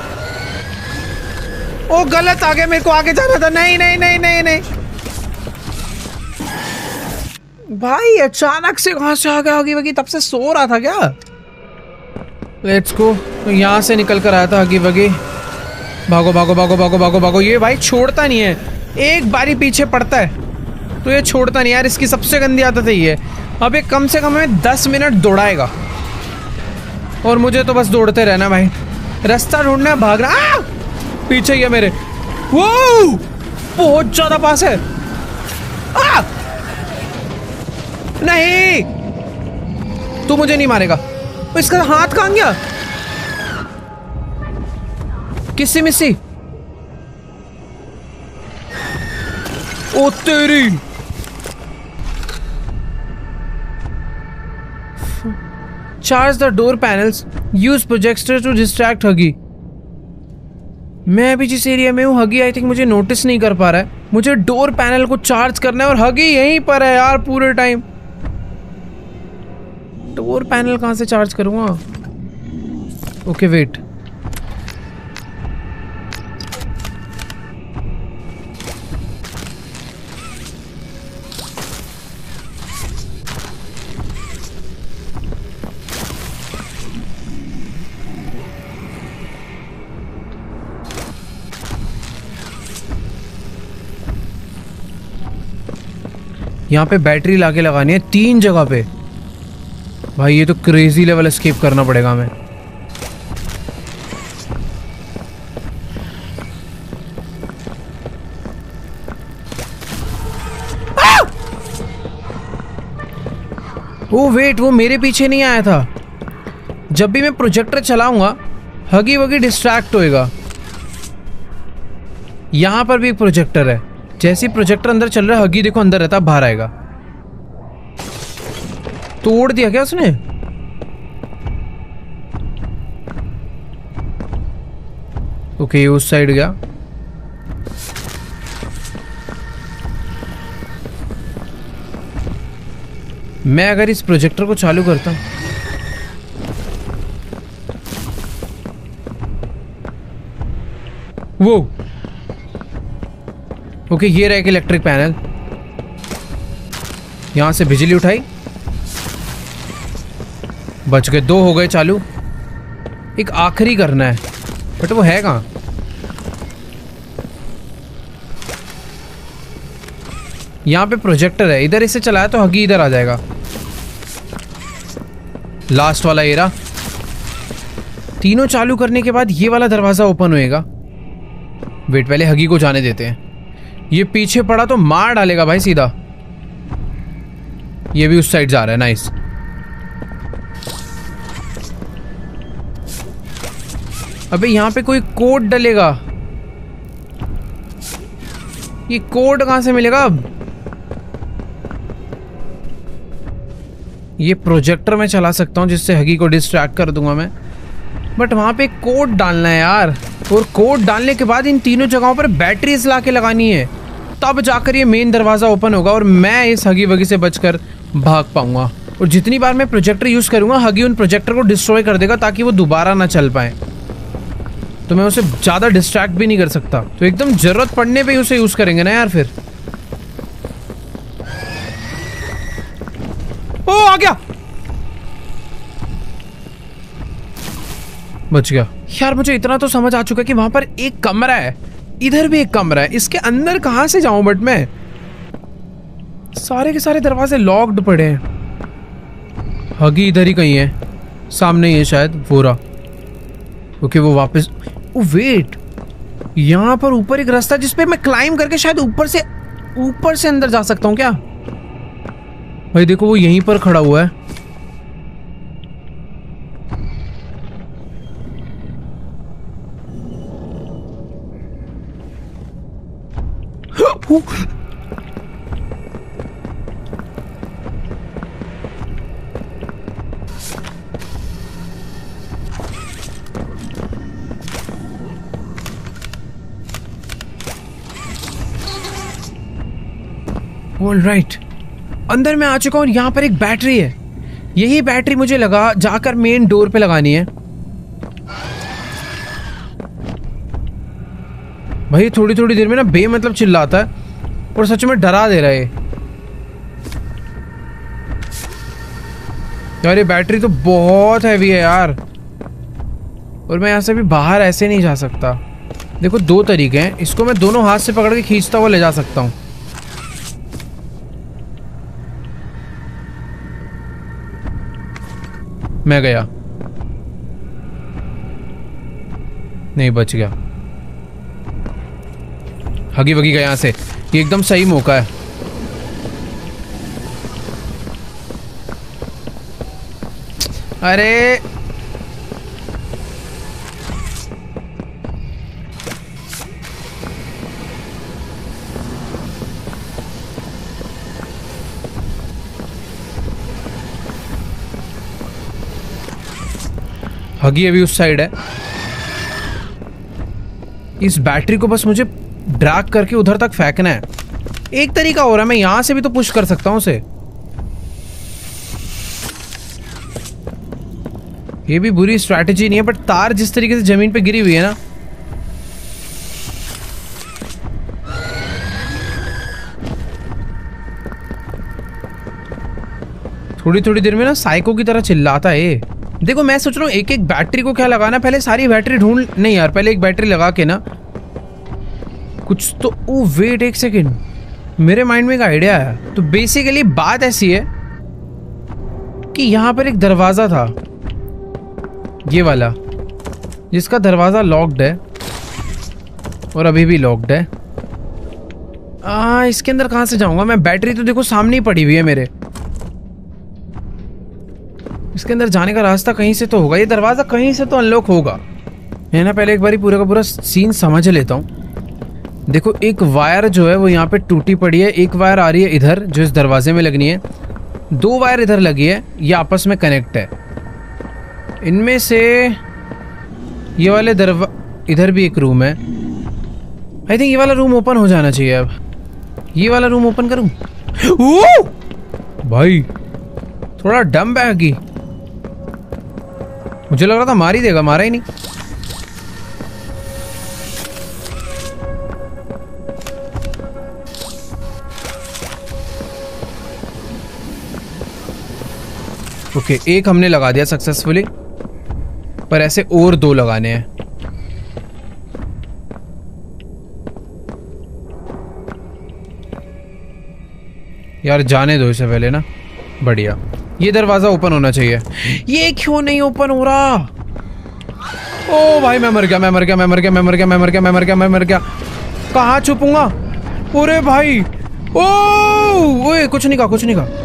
ओ गलत आ गया, मेरे को आगे जाना था। नहीं नहीं नहीं नहीं नहीं भाई, अचानक से कहां से आ गया हगी वगी? तब से सो रहा था क्या? Let's go. तो यहाँ से निकल कर आया था हगी वगी। भागो भागो भागो भागो भागो भागो। ये भाई छोड़ता नहीं है, एक बारी पीछे पड़ता है तो ये छोड़ता नहीं यार। इसकी सबसे गंदी आदत है ये। अब एक कम से कम हमें 10 मिनट दौड़ाएगा और मुझे तो बस दौड़ते रहना भाई। रास्ता ढूंढना है, भागना। पीछे ही है मेरे। वो बहुत ज्यादा पास है। नहीं, तू मुझे नहीं मारेगा। इसका हाथ कहाँ गया? किसी मिसी। ओ तेरी। Charge the door panels, use projector to distract Huggy. मैं अभी जिस एरिया में हूँ हगी आई थिंक मुझे नोटिस नहीं कर पा रहा है। मुझे डोर पैनल को चार्ज करना है और हगी यहीं पर है यार पूरे टाइम। डोर पैनल कहाँ से चार्ज करूँगा? ओके वेट, यहाँ पे बैटरी लाके लगानी है 3 जगह पे। भाई ये तो क्रेजी लेवल एस्केप करना पड़ेगा हमें। ओ वेट, वो मेरे पीछे नहीं आया था। जब भी मैं प्रोजेक्टर चलाऊंगा हगी वगी डिस्ट्रैक्ट होएगा। यहां पर भी एक प्रोजेक्टर है। जैसे प्रोजेक्टर अंदर चल रहा है हगी देखो अंदर रहता, बाहर आएगा। तोड़ दिया क्या उसने? ओके उस साइड गया। मैं अगर इस प्रोजेक्टर को चालू करता हूं, वो ओके ये रहा एक इलेक्ट्रिक पैनल। यहां से बिजली उठाई, बच गए। 2 हो गए चालू। एक आखिरी करना है बट वो है कहां? यहां पे प्रोजेक्टर है, इधर इसे चलाया तो हगी इधर आ जाएगा। लास्ट वाला एरा। तीनों चालू करने के बाद ये वाला दरवाजा ओपन होएगा। वेट, पहले हगी को जाने देते हैं। ये पीछे पड़ा तो मार डालेगा भाई सीधा। ये भी उस साइड जा रहा है। नाइस। अबे यहाँ पे कोई कोड डलेगा। ये कोड कहां से मिलेगा अब? ये प्रोजेक्टर मैं चला सकता हूं जिससे हगी को डिस्ट्रैक्ट कर दूंगा मैं, बट वहां पे कोड डालना है यार। और कोड डालने के बाद इन तीनों जगहों पर बैटरीज ला के लगानी है, तब जाकर ये मेन दरवाजा ओपन होगा और मैं इस हगी वगी से बचकर भाग पाऊंगा। और जितनी बार मैं प्रोजेक्टर यूज करूंगा हगी उन प्रोजेक्टर को डिस्ट्रॉय कर देगा ताकि वो दोबारा ना चल पाए। तो मैं उसे ज्यादा डिस्ट्रैक्ट भी नहीं कर सकता, तो एकदम जरूरत पड़ने पे ही उसे यूज करेंगे ना यार फिर। ओ आ गया, बच गया यार। मुझे इतना तो समझ आ चुका है कि वहां पर एक कमरा है, इधर भी एक कमरा है। इसके अंदर कहां से जाऊं? बट मैं सारे के सारे दरवाजे लॉक्ड पड़े हैं। हगी इधर ही कहीं है, सामने ही है शायद। वो रहा। ओके वो वापस। ओ वेट, यहाँ पर ऊपर एक रास्ता जिसपे मैं क्लाइम करके शायद ऊपर से अंदर जा सकता हूँ क्या? भाई देखो वो यहीं पर खड़ा हुआ है। ऑलराइट, अंदर मैं आ चुका हूँ। यहाँ पर एक बैटरी है। यही बैटरी मुझे लगा जाकर मेन डोर पे लगानी है। भाई थोड़ी थोड़ी देर में ना बेमतलब चिल्लाता है और सच में डरा दे रहा है यार। ये बैटरी तो बहुत हैवी है यार, और मैं यहाँ से भी बाहर ऐसे नहीं जा सकता। देखो दो तरीके हैं, इसको मैं दोनों हाथ से पकड़ के खींचता हुआ ले जा सकता हूँ। मैं गया, नहीं बच गया। हगी वगी गया यहाँ से। ये एकदम सही मौका है। अरे हगी अभी उस साइड है। इस बैटरी को बस मुझे ड्रैग करके उधर तक फेंकना है। एक तरीका हो रहा है, मैं यहां से भी तो पुश कर सकता हूं उसे। ये भी बुरी स्ट्रैटेजी नहीं है, बट तार जिस तरीके से जमीन पे गिरी हुई है ना, थोड़ी थोड़ी देर में ना साइको की तरह चिल्लाता है। देखो मैं सोच रहा हूँ एक एक बैटरी को क्या लगाना, पहले सारी बैटरी ढूंढ, नहीं यार पहले एक बैटरी लगा के ना कुछ तो। ओ वेट एक सेकेंड, मेरे माइंड में एक आइडिया है। तो बेसिकली बात ऐसी है कि यहाँ पर एक दरवाजा था, ये वाला, जिसका दरवाजा लॉक्ड है और अभी भी लॉक्ड है। इसके अंदर कहाँ से जाऊंगा मैं? बैटरी तो देखो सामने ही पड़ी हुई है मेरे। इसके अंदर जाने का रास्ता कहीं से तो होगा, ये दरवाजा कहीं से तो अनलॉक होगा है ना। पहले एक बारी पूरा का पूरा सीन समझ लेता हूँ। देखो एक वायर जो है वो यहाँ पे टूटी पड़ी है, एक वायर आ रही है इधर जो इस दरवाजे में लगनी है, दो वायर इधर लगी है, ये आपस में कनेक्ट है। इनमें से ये वाले इधर भी एक रूम है। आई थिंक ये वाला रूम ओपन हो जाना चाहिए। अब ये वाला रूम ओपन करूं? भाई थोड़ा डम बैगी, मुझे लग रहा था मार ही देगा, मारा ही नहीं। ओके एक हमने लगा दिया सक्सेसफुली, पर ऐसे और दो लगाने हैं। यार जाने दो इसे पहले ना। बढ़िया, ये दरवाजा ओपन होना चाहिए। ये क्यों नहीं ओपन हो रहा? ओ भाई मैं मर गया, मैं मर गया, मैं मर गया, मैं मर गया, मैं मर गया, मैं मर गया, मैं मर गया। कहाँ छुपूंगा? अरे भाई ओए कुछ नहीं कहा, कुछ नहीं कहा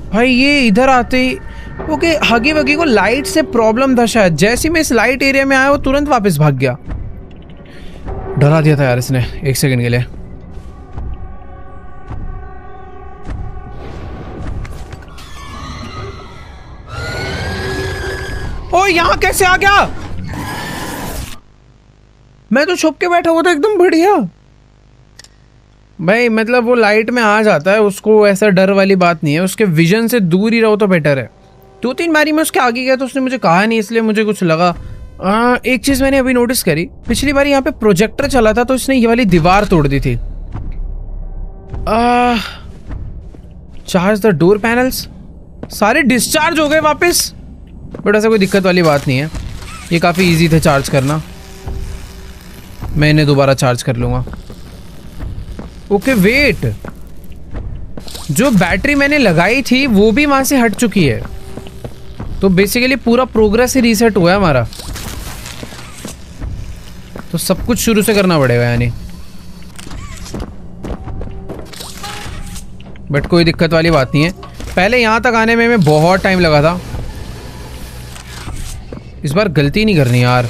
भाई। ये इधर आते ही ओके, हगी वगी को लाइट से प्रॉब्लम था शायद। जैसे मैं इस लाइट एरिया में आया वो तुरंत वापस भाग गया। डरा दिया था यार इसने एक सेकंड के लिए। ओ यहां कैसे आ गया? मैं तो छुप के बैठा हुआ था एकदम बढ़िया। भाई मतलब वो लाइट में आ जाता है, उसको ऐसा डर वाली बात नहीं है। उसके विजन से दूर ही रहो तो बेटर है। दो तीन बारी मैं उसके आगे गया तो उसने मुझे कहा नहीं, इसलिए मुझे कुछ लगा। एक चीज मैंने अभी नोटिस करी, पिछली बार यहाँ पे प्रोजेक्टर चला था तो इसने ये वाली दीवार तोड़ दी थी। चार्ज द डोर पैनल्स, सारे डिस्चार्ज हो गए वापस, बट ऐसा कोई दिक्कत वाली बात नहीं है। ये काफी इजी थे चार्ज करना, मैं इन्हें दोबारा चार्ज कर लूंगा। ओके वेट, जो बैटरी मैंने लगाई थी वो भी वहां से हट चुकी है। तो बेसिकली पूरा प्रोग्रेस ही रीसेट हुआ है हमारा, तो सब कुछ शुरू से करना पड़ेगा यानी। बट कोई दिक्कत वाली बात नहीं है। पहले यहाँ तक आने में बहुत टाइम लगा था, इस बार गलती नहीं करनी यार।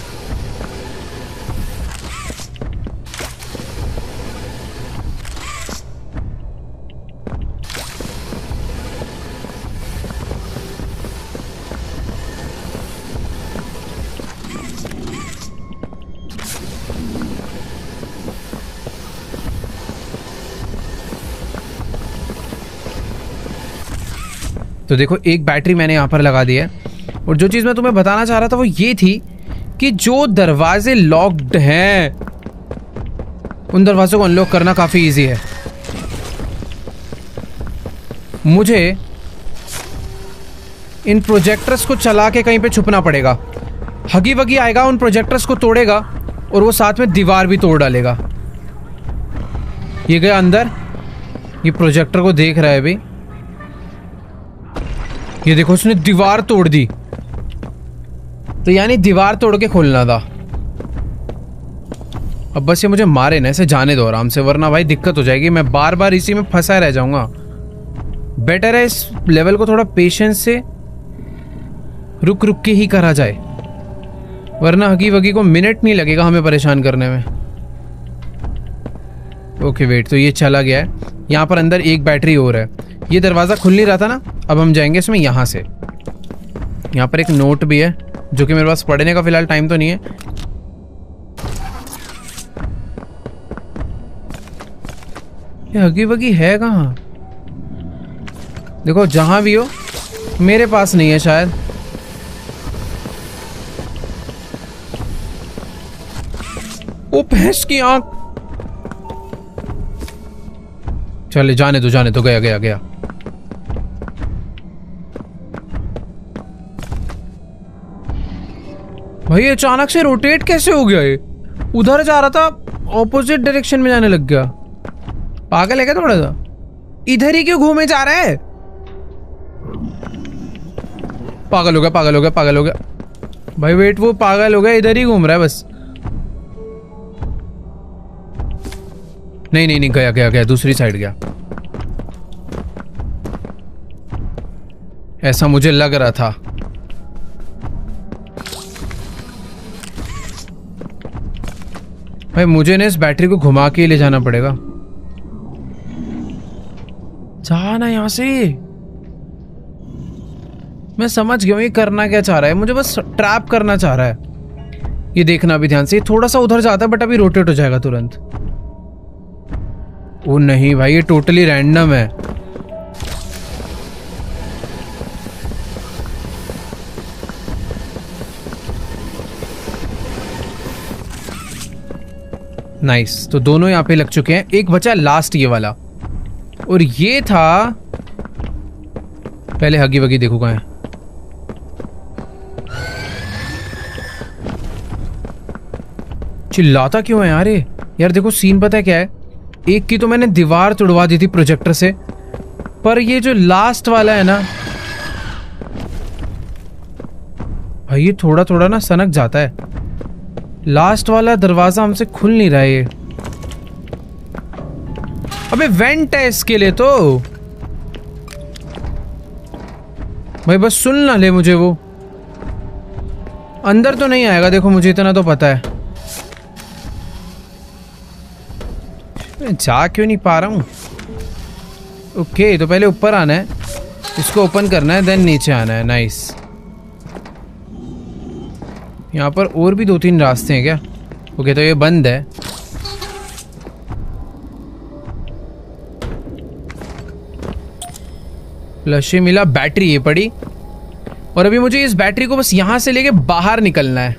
तो देखो एक बैटरी मैंने यहाँ पर लगा दी है, और जो चीज़ मैं तुम्हें बताना चाह रहा था वो ये थी कि जो दरवाजे लॉक्ड हैं उन दरवाज़ों को अनलॉक करना काफ़ी इजी है। मुझे इन प्रोजेक्टर्स को चला के कहीं पे छुपना पड़ेगा। हगी वगी आएगा, उन प्रोजेक्टर्स को तोड़ेगा और वो साथ में दीवार भी तोड़ डालेगा। ये गया अंदर, ये प्रोजेक्टर को देख रहा है अभी। ये देखो उसने दीवार तोड़ दी, तो यानी दीवार तोड़ के खोलना था। अब बस ये मुझे मारे ना, इसे जाने दो आराम से, वरना भाई दिक्कत हो जाएगी। मैं बार बार इसी में फंसा रह जाऊंगा। बेटर है इस लेवल को थोड़ा पेशेंस से रुक रुक के ही करा जाए, वरना हगी वगी को मिनट नहीं लगेगा हमें परेशान करने में। ओके वेट, तो ये चला गया है। यहाँ पर अंदर एक बैटरी और है। ये दरवाज़ा खुल नहीं रहा था ना, अब हम जाएंगे इसमें यहाँ से। यहाँ पर एक नोट भी है, जो कि मेरे पास पढ़ने का फिलहाल टाइम तो नहीं है। ये हगी वगी है कहाँ? देखो जहां भी हो, मेरे पास नहीं है शायद। ओ भैंस की आंख। चले जाने दो जाने दो, गया गया गया। भाई अचानक से रोटेट कैसे हो गया? ये उधर जा रहा था, ऑपोजिट डायरेक्शन में जाने लग गया। पागल है क्या थोड़ा सा? इधर ही क्यों घूमे जा रहा है? पागल हो गया पागल हो गया पागल हो गया भाई। वेट, वो पागल हो गया, इधर ही घूम रहा है बस। नहीं नहीं नहीं, गया गया गया, दूसरी साइड गया। ऐसा मुझे लग रहा था। भाई मुझे ना इस बैटरी को घुमा के ले जाना पड़ेगा। जाना यहां से। मैं समझ गया ये करना क्या चाह रहा है, मुझे बस ट्रैप करना चाह रहा है। ये देखना भी ध्यान से, थोड़ा सा उधर जाता है बट अभी रोटेट हो जाएगा तुरंत। ओ नहीं भाई, ये टोटली रैंडम है। नाइस, तो दोनों यहाँ पे लग चुके हैं। एक बचा लास्ट ये वाला, और ये था पहले हगी वगी। देखो कहाँ है? चिल्लाता क्यों है यार ये? यार देखो सीन पता है क्या है, एक की तो मैंने दीवार तोड़वा दी थी प्रोजेक्टर से, पर ये जो लास्ट वाला है ना भाई, ये थोड़ा थोड़ा ना सनक जाता है। लास्ट वाला दरवाजा हमसे खुल नहीं रहा है ये। अबे वेंट है इसके लिए तो भाई, बस सुन ना ले मुझे। वो अंदर तो नहीं आएगा, देखो मुझे इतना तो पता है। मैं जा क्यों नहीं पा रहा हूं? ओके, तो पहले ऊपर आना है, इसको ओपन करना है, देन नीचे आना है। नाइस। यहाँ पर और भी 2-3 रास्ते हैं क्या? ओके, तो ये बंद है। फ्लश मिला, बैटरी ये पड़ी, और अभी मुझे इस बैटरी को बस यहां से लेके बाहर निकलना है।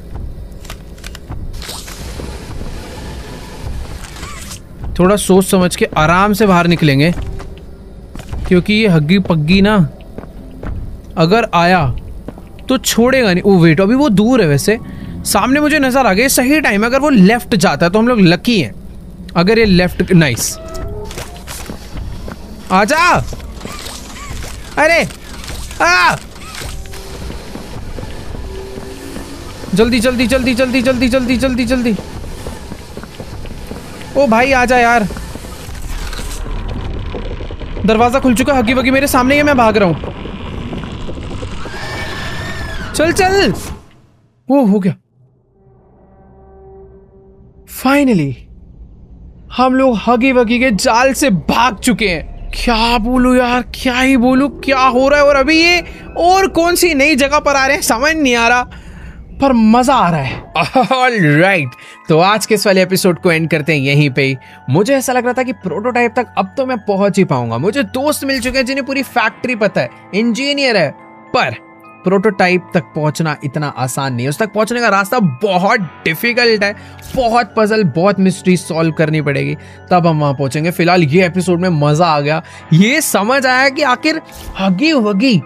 थोड़ा सोच समझ के आराम से बाहर निकलेंगे, क्योंकि ये हग्गी पग्गी ना अगर आया तो छोड़ेगा नहीं। ओ वेट, अभी वो दूर है वैसे, सामने मुझे नजर आ गया। सही टाइम है, अगर वो लेफ्ट जाता है तो हम लोग लकी हैं। अगर ये लेफ्ट, नाइस, आजा। अरे जल्दी जल्दी जल्दी जल्दी जल्दी जल्दी जल्दी जल्दी। ओ भाई आ जा यार, दरवाजा खुल चुका, हगी वगी मेरे सामने ही, मैं भाग रहा हूं। चल चल। वो हो गया फाइनली, हम लोग हगी वगी के जाल से भाग चुके हैं। क्या बोलूं यार, क्या ही बोलूं, क्या हो रहा है। और अभी ये और कौन सी नई जगह पर आ रहे हैं समझ नहीं आ रहा, पर मजा आ रहा है। ऑलराइट, तो आज के इस वाले एपिसोड को एंड करते हैं यहीं पे ही। मुझे ऐसा लग रहा था कि प्रोटोटाइप तक अब तो मैं पहुंच ही पाऊंगा। मुझे दोस्त मिल चुके हैं जिन्हें पूरी फैक्ट्री पता है, इंजीनियर है, पर प्रोटोटाइप तक पहुंचना इतना आसान नहीं है। उस तक पहुंचने का रास्ता बहुत डिफिकल्ट है, बहुत पजल, बहुत मिस्ट्री सॉल्व करनी पड़ेगी, तब हम वहां पहुंचेंगे। फिलहाल ये एपिसोड में मजा आ गया, ये समझ आया कि आखिर हगी वगी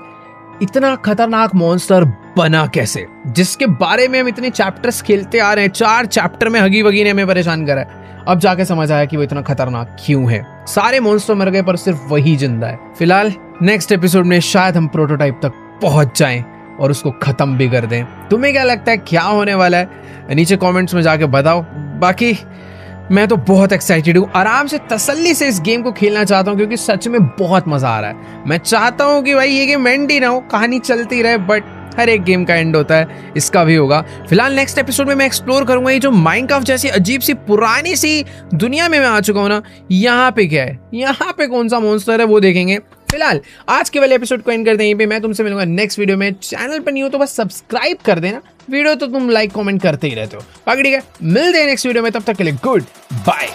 इतना खतरनाक मॉन्स्टर बना कैसे, जिसके बारे में हम इतने चैप्टर्स खेलते आ रहे हैं। 4 चैप्टर में हगी वगी ने हमें परेशान करा है। अब जाके समझ आया कि वो इतना खतरनाक क्यों है। सारे मॉन्स्टर मर गए पर सिर्फ वही जिंदा है। फिलहाल नेक्स्ट एपिसोड में शायद हम प्रोटोटाइप तक पहुंच जाएं और उसको खत्म भी कर दें। तुम्हें क्या लगता है क्या होने वाला है, नीचे कमेंट्स में जाके बताओ। बाकी मैं तो बहुत एक्साइटेड हूँ, आराम से तसल्ली से इस गेम को खेलना चाहता हूँ, क्योंकि सच में बहुत मजा आ रहा है। मैं चाहता हूँ कि भाई ये गेम एंड ही ना हो, कहानी चलती रहे, बट हर एक गेम का एंड होता है, इसका भी होगा। फिलहाल नेक्स्ट एपिसोड में मैं एक्सप्लोर करूंगा ये जो माइनक्राफ्ट जैसी अजीब सी पुरानी सी दुनिया में मैं आ चुका हूँ ना, यहाँ पे क्या है, यहाँ पे कौन सा मॉन्स्टर है, वो देखेंगे। फिलहाल आज के वाले एपिसोड को एंड करते हैं यहीं पे। मैं तुमसे मिलूंगा नेक्स्ट वीडियो में। चैनल पर नहीं हो तो बस सब्सक्राइब कर देना, वीडियो तो तुम लाइक कमेंट करते ही रहते हो। बाकी ठीक है, मिलते हैं नेक्स्ट वीडियो में, तब तक के लिए गुड बाय।